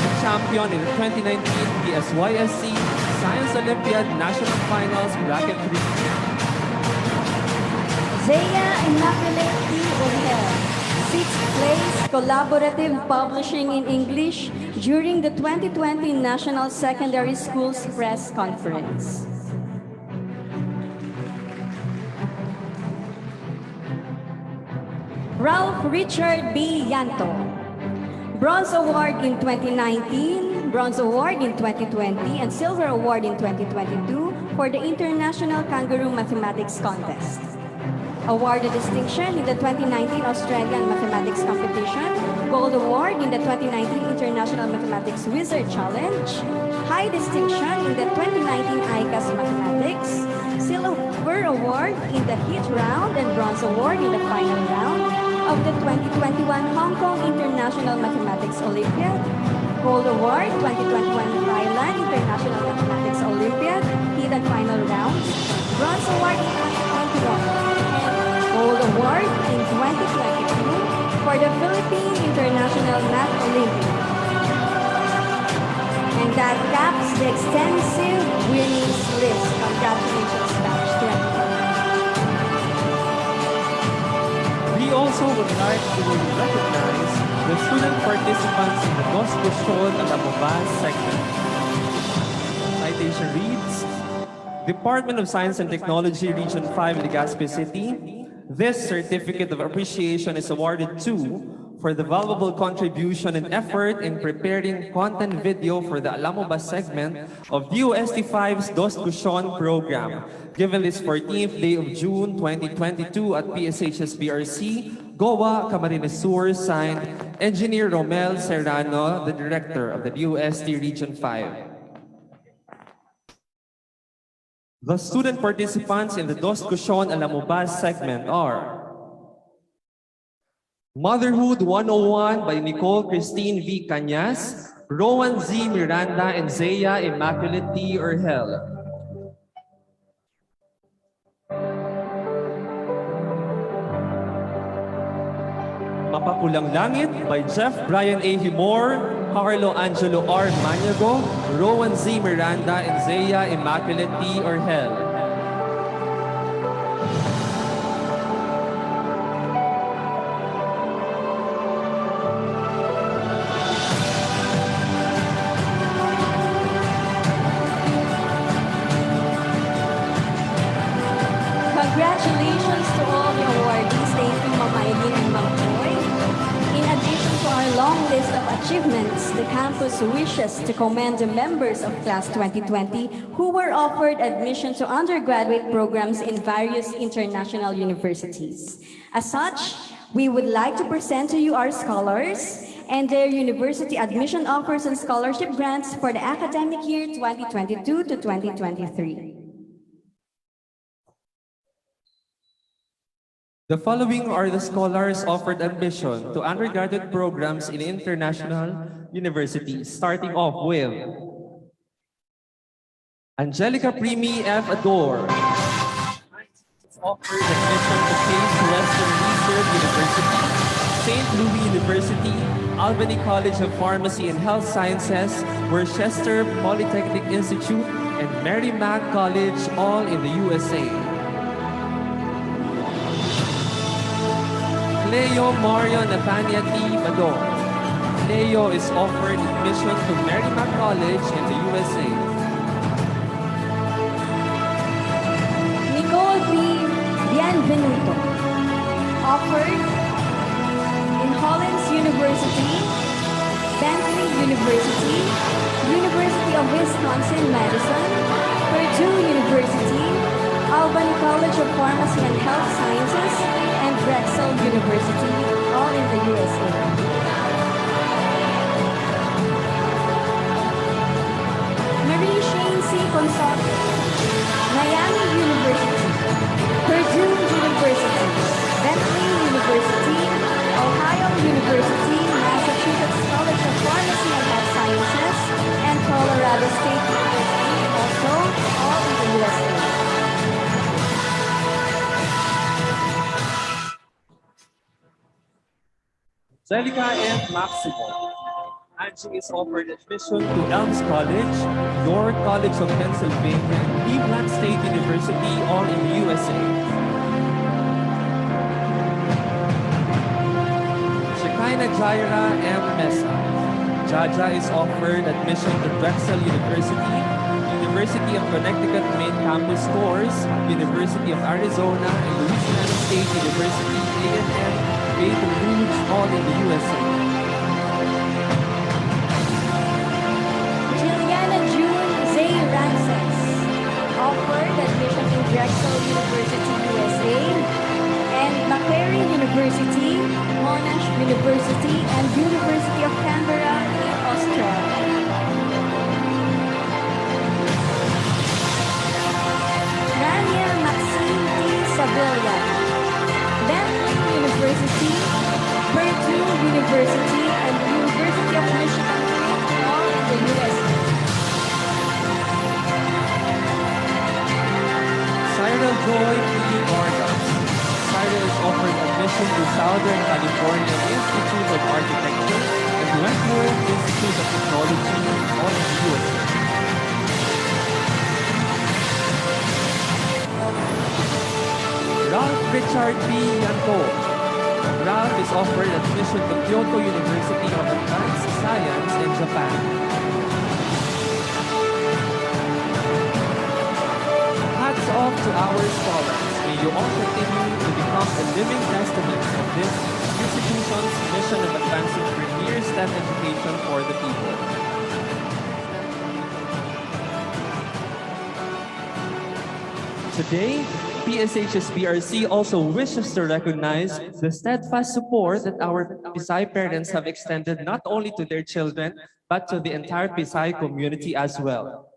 and champion in the 2019 BSYSC Science Olympiad National Finals Bracket 3. Zaya Immaculate T. O'Hare, sixth place, Collaborative Publishing in English during the 2020 National Secondary Schools Press Conference. Ralph Richard B. Yanto, Bronze Award in 2019, Bronze Award in 2020, and Silver Award in 2022 for the International Kangaroo Mathematics Contest. Awarded distinction in the 2019 Australian Mathematics Competition, Gold Award in the 2019 International Mathematics Wizard Challenge, High Distinction in the 2019 ICAS Mathematics, Silver Award in the heat round, and Bronze Award in the final round of the 2021 Hong Kong International Mathematics Olympiad, Gold Award 2021 Thailand International Mathematics Olympiad, heat and final rounds, Bronze Award in 2021, Gold Award in 2022 for the Philippine International Math Olympiad. And that caps the extensive winnings list. Congratulations, Batch 20. Rio also would like to recognize the student participants in the Dos Cushon Alamobas segment. Citation reads, Department of Science and Technology, Region 5, Legazpi City. This certificate of appreciation is awarded to for the valuable contribution and effort in preparing content video for the Alamobas segment of DOST 5's Dos Cushon program, given this 14th day of June 2022 at PSHS BRC, Goa, Camarines Sur, signed Engineer Romel Serrano, the Director of the DOST Region 5. The student participants in the Dos Cushon Alamobas segment are Motherhood 101 by Nicole Christine V. Cañas, Rowan Z. Miranda, and Zaya Immaculate T. Urgel. Mapapulang Langit by Jeff Brian A. Himor, Carlo Angelo R. Maniago, Rowan Z. Miranda, and Zaya Immaculate T. Urgel. Congratulations to all the awardees. Thank you, Mama Eileen and Ma'am Joy. In addition to our long list of achievements, the campus wishes to commend the members of Class 2020 who were offered admission to undergraduate programs in various international universities. As such, we would like to present to you our scholars and their university admission offers and scholarship grants for the academic year 2022 to 2023. The following are the scholars offered admission to undergraduate programs in international universities, starting off with Angelica Primi F. Ador. Offered admission to Case Western Reserve University, St. Louis University, Albany College of Pharmacy and Health Sciences, Worcester Polytechnic Institute, and Merrimack College, all in the USA. Leo Mario Natania T. Bador. Leo is offered admission to Merrimack College in the USA. Nicole B. Bienvenuto, offered in Hollins University, Bentley University, University of Wisconsin-Madison, Purdue University, Albany College of Pharmacy and Health Sciences, and Drexel University, all in the USA. Marie Shane C. Consorte, Miami University, Purdue University, Bentley University, Ohio University, Massachusetts College of Pharmacy and Health Sciences, and Colorado State University, also all in the USA. Angelica F. Maximo. Angie is offered admission to Elms College, York College of Pennsylvania, and Cleveland State University, all in the USA. Shekinah Jaira M. Mesa. Jaja is offered admission to Drexel University, University of Connecticut Main Campus Course, University of Arizona, and Louisiana State University, A&M, Baton Rouge, all in the USA. Juliana June Zay Rances, offered admission to Drexel University, USA, and Macquarie University, Monash University, and University of Canberra in Australia. Rania Maxine T. Sabilla, Bentley University, Purdue University, and the University of Michigan, all in the USA. Cyril Joy P. Vargas. Cyril is offered admission to Southern California Institute of Architecture and Wentworth Institute of Technology, all in the USA. Ralph Richard P. Yanko. staff is offered admission to Kyoto University of Advanced Science in Japan. Hats off to our scholars. May you all continue to become a living testament of this institution's mission of advancing premier STEM education for the people. Today, PSHSBRC also wishes to recognize the steadfast support that our Pisay parents have extended not only to their children, but to the entire Pisay community as well.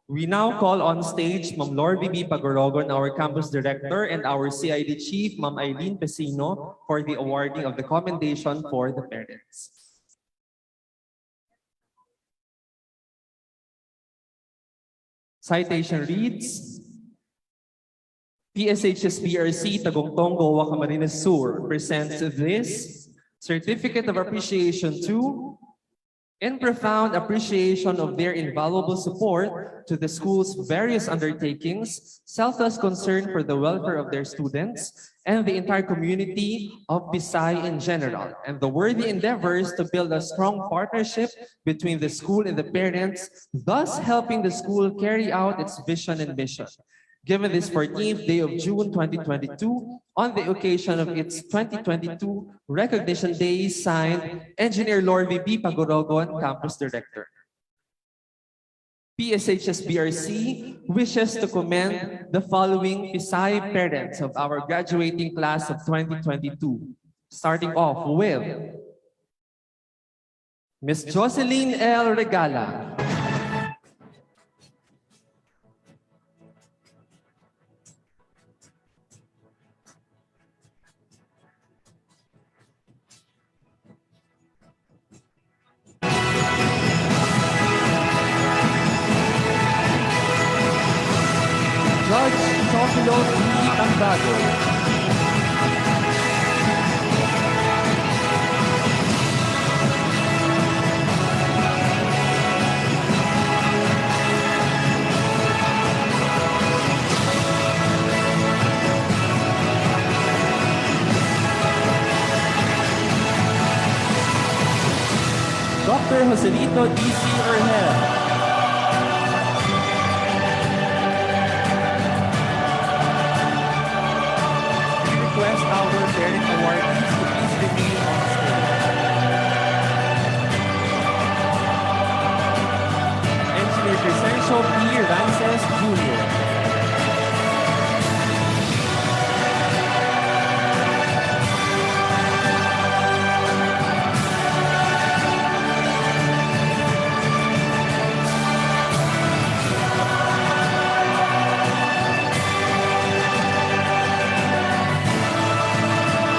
We now call on stage Ma'am Lorby B. Pagorogon, our campus director, and our CID chief, Ma'am Eileen Pesino, for the awarding of the commendation for the parents. Citation reads, PSHSBRC Tagongtong Goa Camarines Sur presents this certificate of appreciation to, in profound appreciation of their invaluable support to the school's various undertakings, selfless concern for the welfare of their students and the entire community of Pisay in general, and the worthy endeavors to build a strong partnership between the school and the parents, thus helping the school carry out its vision and mission. Given this 14th day of June 2022, on the occasion of its 2022 Recognition Day, signed Engineer Lorby B. Pagorogon, Campus Director. PSHSBRC wishes to commend the following Pisay parents of our graduating class of 2022, starting off with Ms. Jocelyn L. Regala, Judge Teofilo P. Tambado, Dr. Joselito D.C. Urhel, request our parent awardees to please remain on stage. Engineer Crescencio P. Rances Jr.,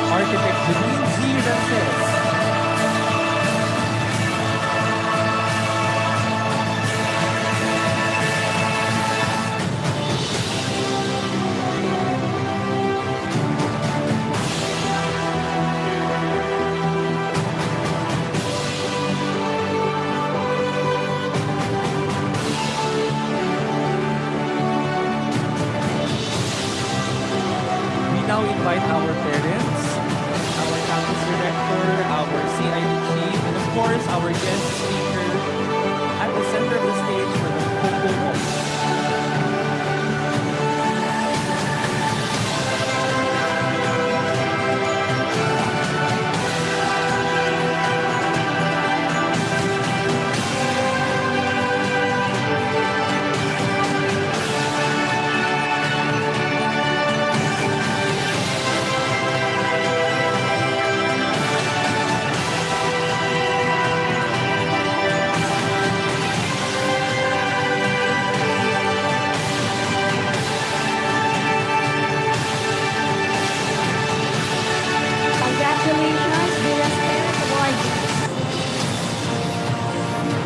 Architect Janine Z. Rances, we now invite our parents, our campus director, our CID chief, and of course our guest speaker at the center of the stage for the photo op. Congratulations, dear respected awardees.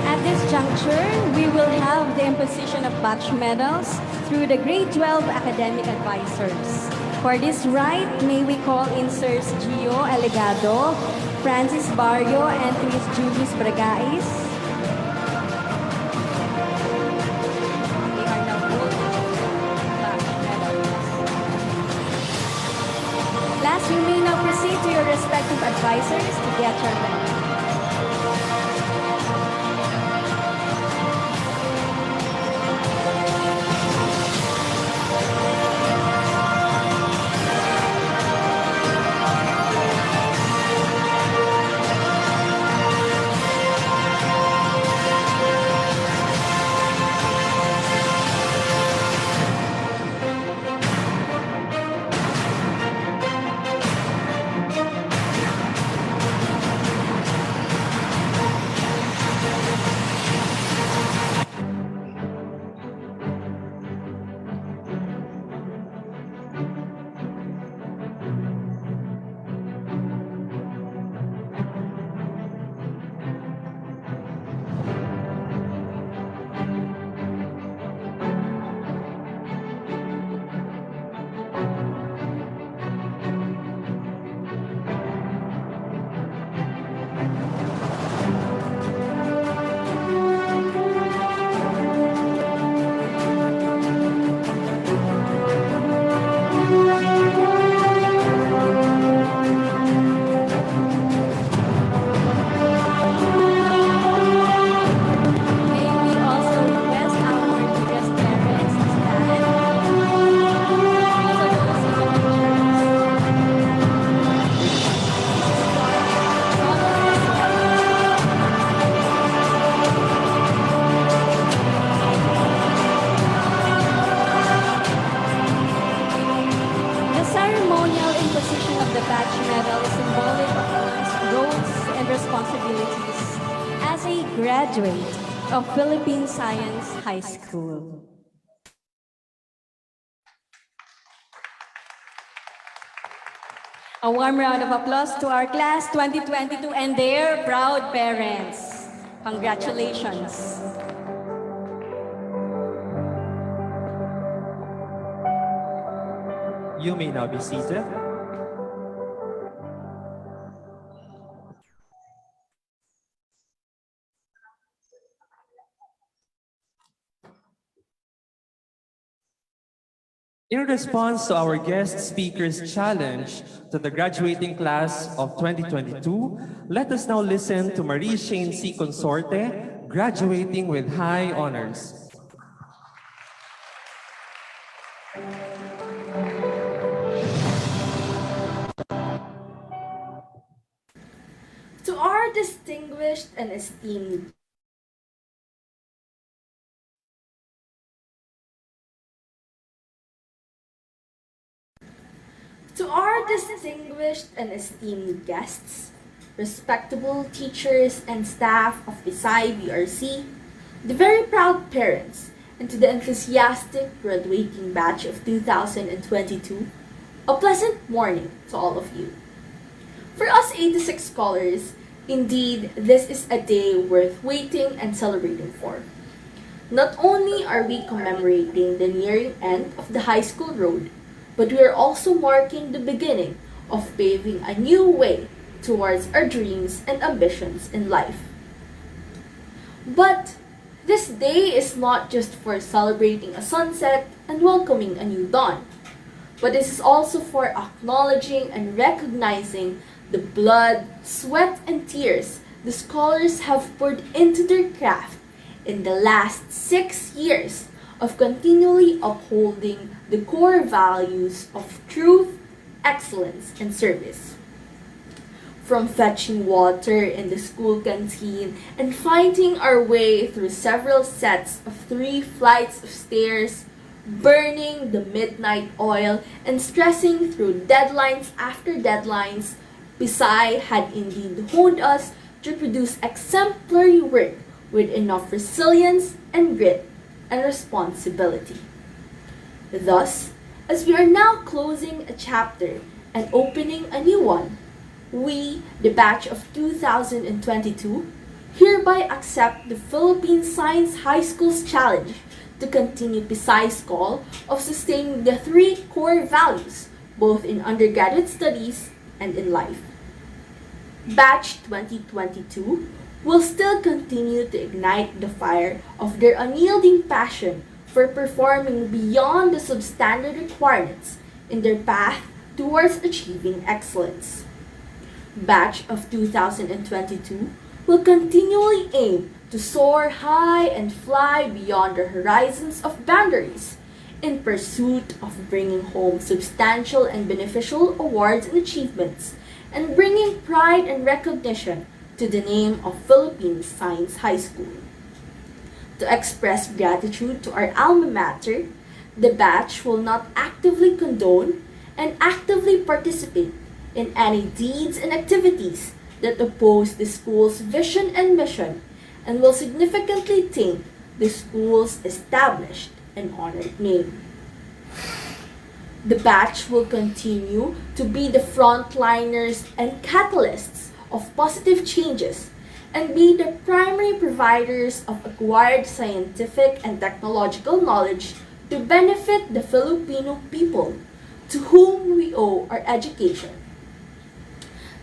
At this juncture, we will have the imposition of batch medals through the grade 12 academic advisors. For this rite, may we call in Sirs Gio Elegado, Francis Barrio, and Miss Julius Bragais. They are now holding batch medals. Last, you may now proceed to your respective advisors to get your medal. May we also request our dearest parents to stand. Also those in the pictures. The ceremonial imposition of the badge medal is symbolic of one's roles and responsibilities as a graduate of Philippine Science High School. A warm round of applause to our class 2022 and their proud parents. Congratulations. You may now be seated. In response to our guest speaker's challenge to the graduating class of 2022, let us now listen to Marie Shane C. Consorte, graduating with high honors. To our distinguished and esteemed guests, respectable teachers and staff of Pisay BRC, the very proud parents, and to the enthusiastic graduating batch of 2022, a pleasant morning to all of you. For us 86 scholars, indeed, this is a day worth waiting and celebrating for. Not only are we commemorating the nearing end of the high school road, but we are also marking the beginning of paving a new way towards our dreams and ambitions in life. But this day is not just for celebrating a sunset and welcoming a new dawn, but this is also for acknowledging and recognizing the blood, sweat, and tears the scholars have poured into their craft in the last 6 years of continually upholding the core values of truth, excellence, and service. From fetching water in the school canteen and fighting our way through several sets of 3 flights of stairs, burning the midnight oil, and stressing through deadlines after deadlines, Pisay had indeed honed us to produce exemplary work with enough resilience and grit and responsibility. Thus, as we are now closing a chapter and opening a new one, we, the batch of 2022, hereby accept the Philippine Science High School's challenge to continue Pisay's call of sustaining the 3 core values, both in undergraduate studies and in life. Batch 2022 will still continue to ignite the fire of their unyielding passion for performing beyond the substandard requirements in their path towards achieving excellence. Batch of 2022 will continually aim to soar high and fly beyond the horizons of boundaries in pursuit of bringing home substantial and beneficial awards and achievements and bringing pride and recognition to the name of Philippine Science High School. To express gratitude to our alma mater, the batch will not actively condone and actively participate in any deeds and activities that oppose the school's vision and mission and will significantly taint the school's established and honored name. The batch will continue to be the frontliners and catalysts of positive changes and be the primary providers of acquired scientific and technological knowledge to benefit the Filipino people to whom we owe our education.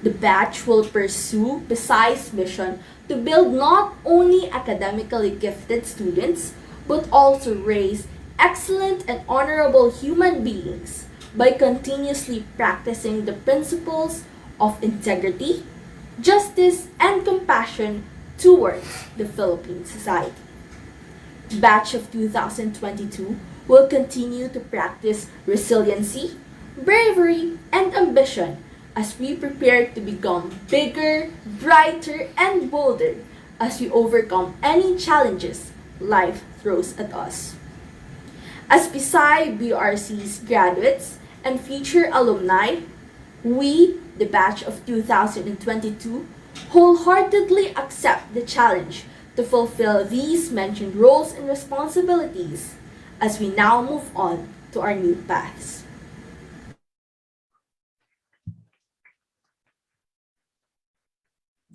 The batch will pursue Pisai's mission to build not only academically gifted students, but also raise excellent and honorable human beings by continuously practicing the principles of integrity, justice, and compassion towards the Philippine society. Batch of 2022 will continue to practice resiliency, bravery, and ambition as we prepare to become bigger, brighter, and bolder as we overcome any challenges life throws at us. As Pisay BRC's graduates and future alumni, we, the batch of 2022, wholeheartedly accept the challenge to fulfill these mentioned roles and responsibilities as we now move on to our new paths.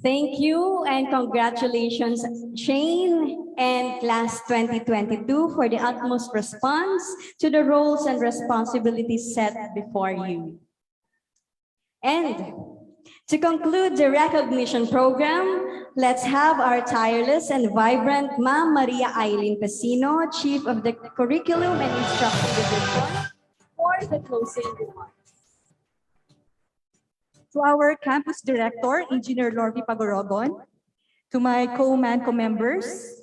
Thank you and congratulations, Shane and Class 2022, for the utmost response to the roles and responsibilities set before you. And to conclude the recognition program, let's have our tireless and vibrant Ma'am Maria Eileen Pesino, Chief of the Curriculum and Instruction Division, for the closing remarks. To our campus director, Engineer Lorby Pagorogon, to my co-MANCO members,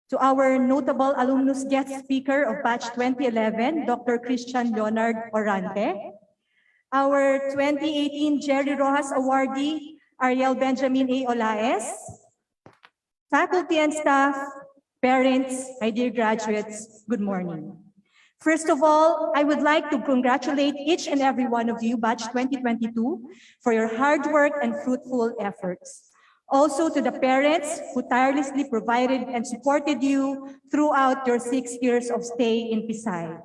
to our notable alumnus guest speaker of batch 2011, Dr. Christian Leonard Orante, our 2018 Jerry Rojas awardee, Ariel Benjamin A. Olaes, faculty and staff, parents, my dear graduates, good morning. First of all, I would like to congratulate each and every one of you, batch 2022, for your hard work and fruitful efforts. Also to the parents who tirelessly provided and supported you throughout your 6 years of stay in Pisay.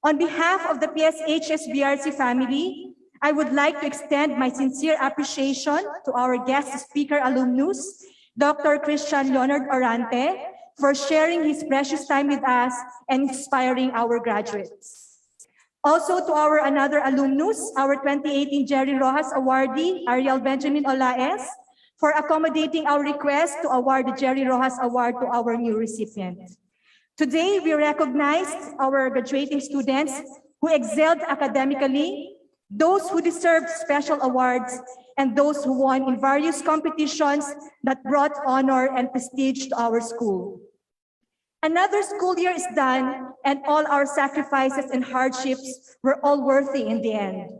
On behalf of the PSHS BRC family, I would like to extend my sincere appreciation to our guest speaker alumnus, Dr. Christian Leonard Orante, for sharing his precious time with us and inspiring our graduates. Also to our another alumnus, our 2018 Jerry Rojas awardee, Ariel Benjamin Olaes, for accommodating our request to award the Jerry Rojas Award to our new recipient. Today, we recognize our graduating students who excelled academically, those who deserved special awards, and those who won in various competitions that brought honor and prestige to our school. Another school year is done, and all our sacrifices and hardships were all worthy in the end.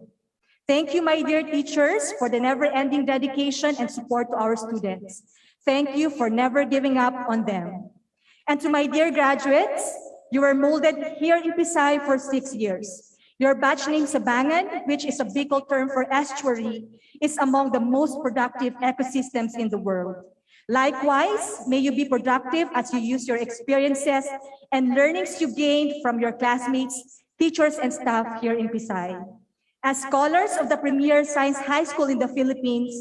Thank you, my dear teachers, for the never-ending dedication and support to our students. Thank you for never giving up on them. And to my dear graduates, you were molded here in Pisay for 6 years. Your batch name Sabángan, which is a Bicol term for estuary, is among the most productive ecosystems in the world. Likewise, may you be productive as you use your experiences and learnings you gained from your classmates, teachers, and staff here in Pisay. As scholars of the premier science high school in the Philippines,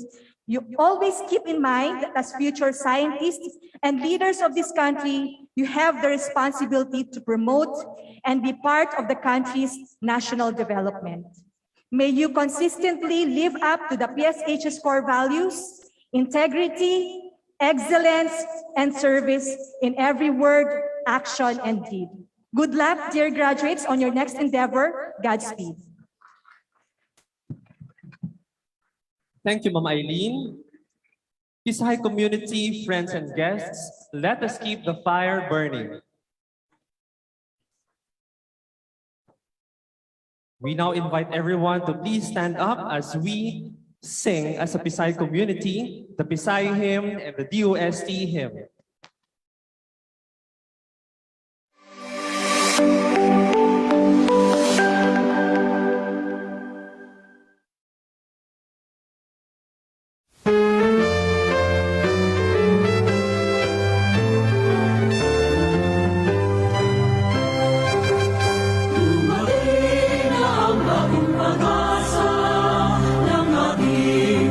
you always keep in mind that as future scientists and leaders of this country, you have the responsibility to promote and be part of the country's national development. May you consistently live up to the PSH's core values, integrity, excellence, and service in every word, action, and deed. Good luck, dear graduates, on your next endeavor. Godspeed. Thank you, Ma'am Eileen. Pisay community, friends and guests, let us keep the fire burning. We now invite everyone to please stand up as we sing as a Pisay community, the Pisay hymn and the DOST hymn.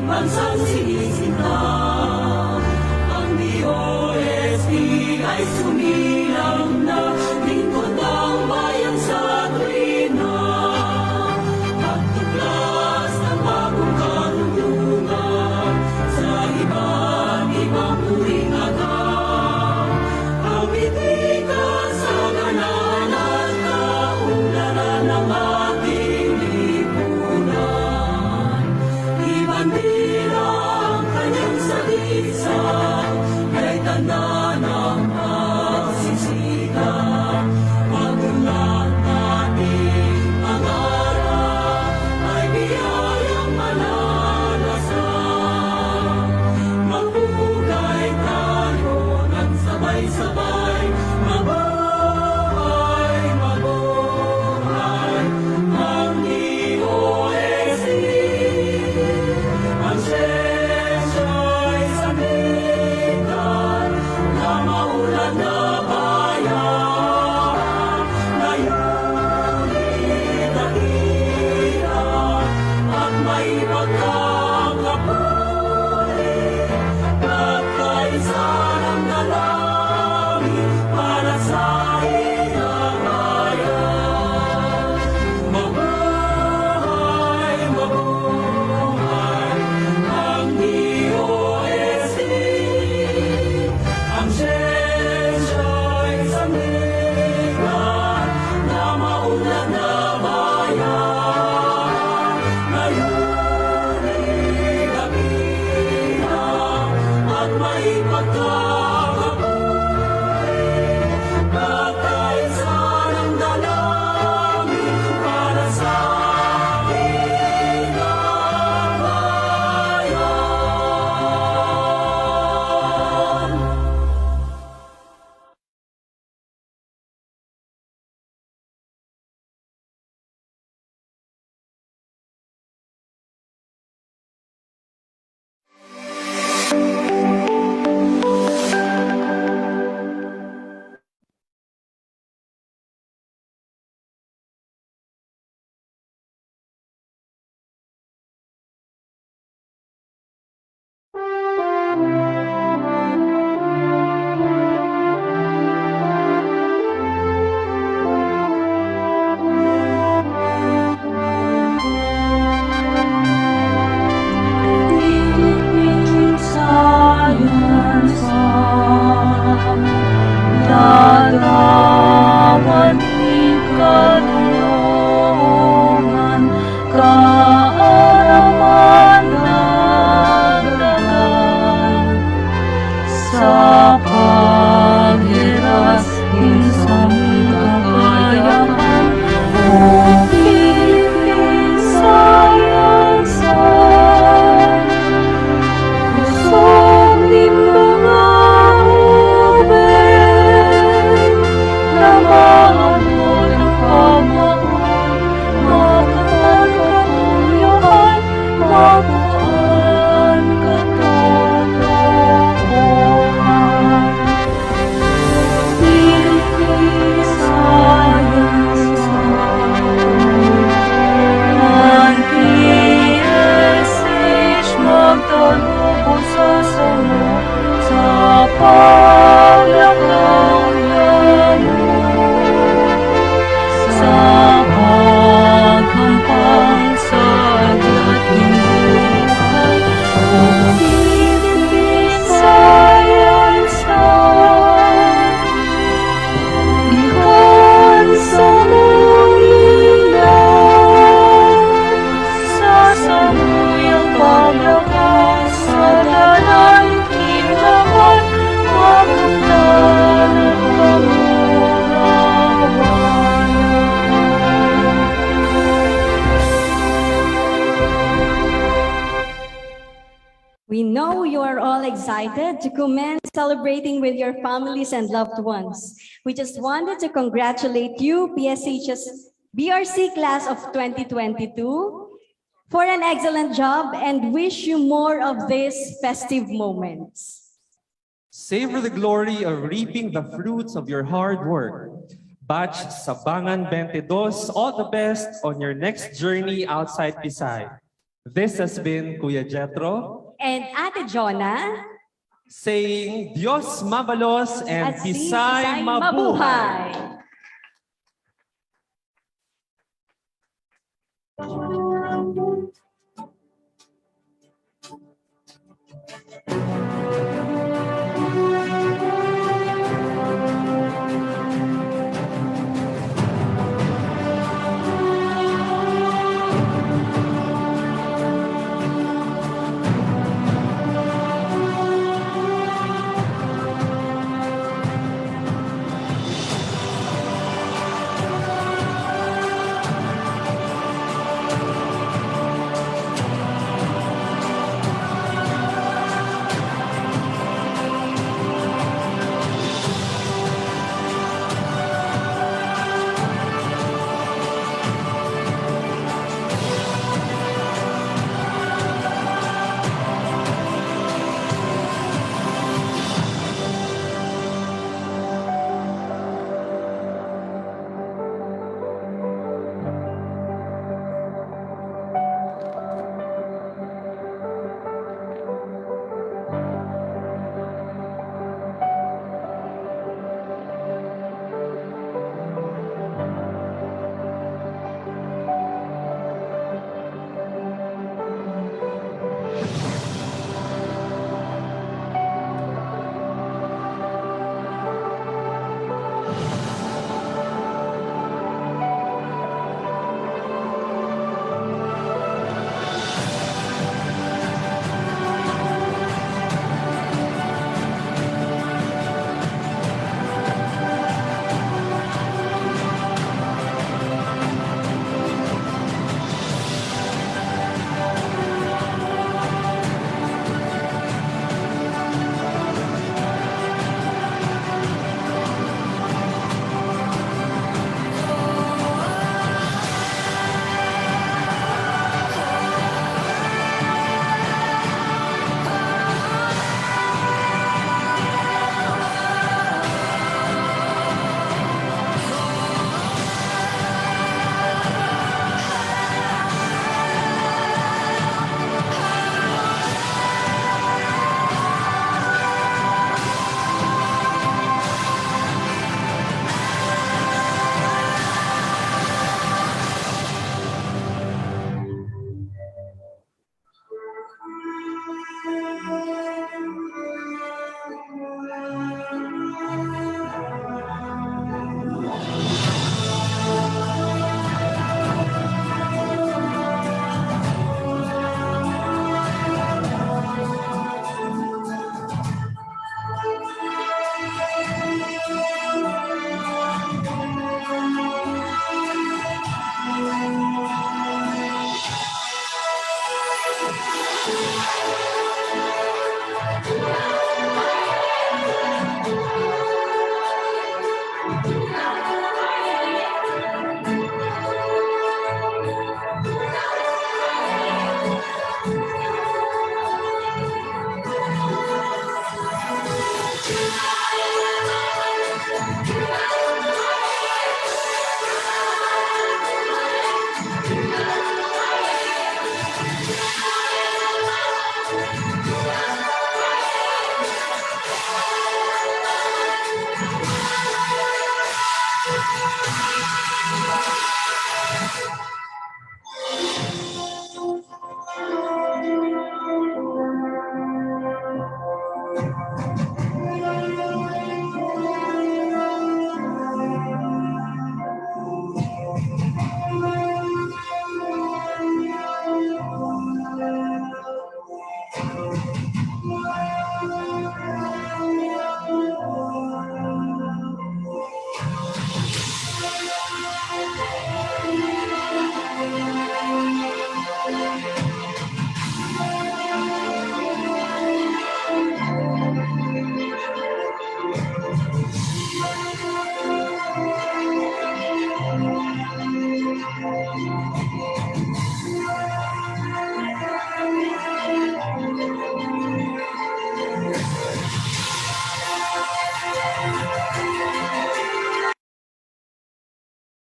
Bansang sinisinta, ang DOST ay sumilang na, lingkod ng bayan sa tuwina. Pagtuklas ng bagong karunungan sa iba't ibang puring agam. Pagpitikan sa ganahan at kaunlaran ng ating lipunan. Ibandera We know you are all excited to commence celebrating with your families and loved ones. We just wanted to congratulate you, PSH's BRC class of 2022, for an excellent job and wish you more of these festive moments. Savor the glory of reaping the fruits of your hard work. Batch Sabángan 22, all the best on your next journey outside Pisay. This has been Kuya Jetro And Ate Jonah, saying Dios mabalos and at si Pisay mabuhay.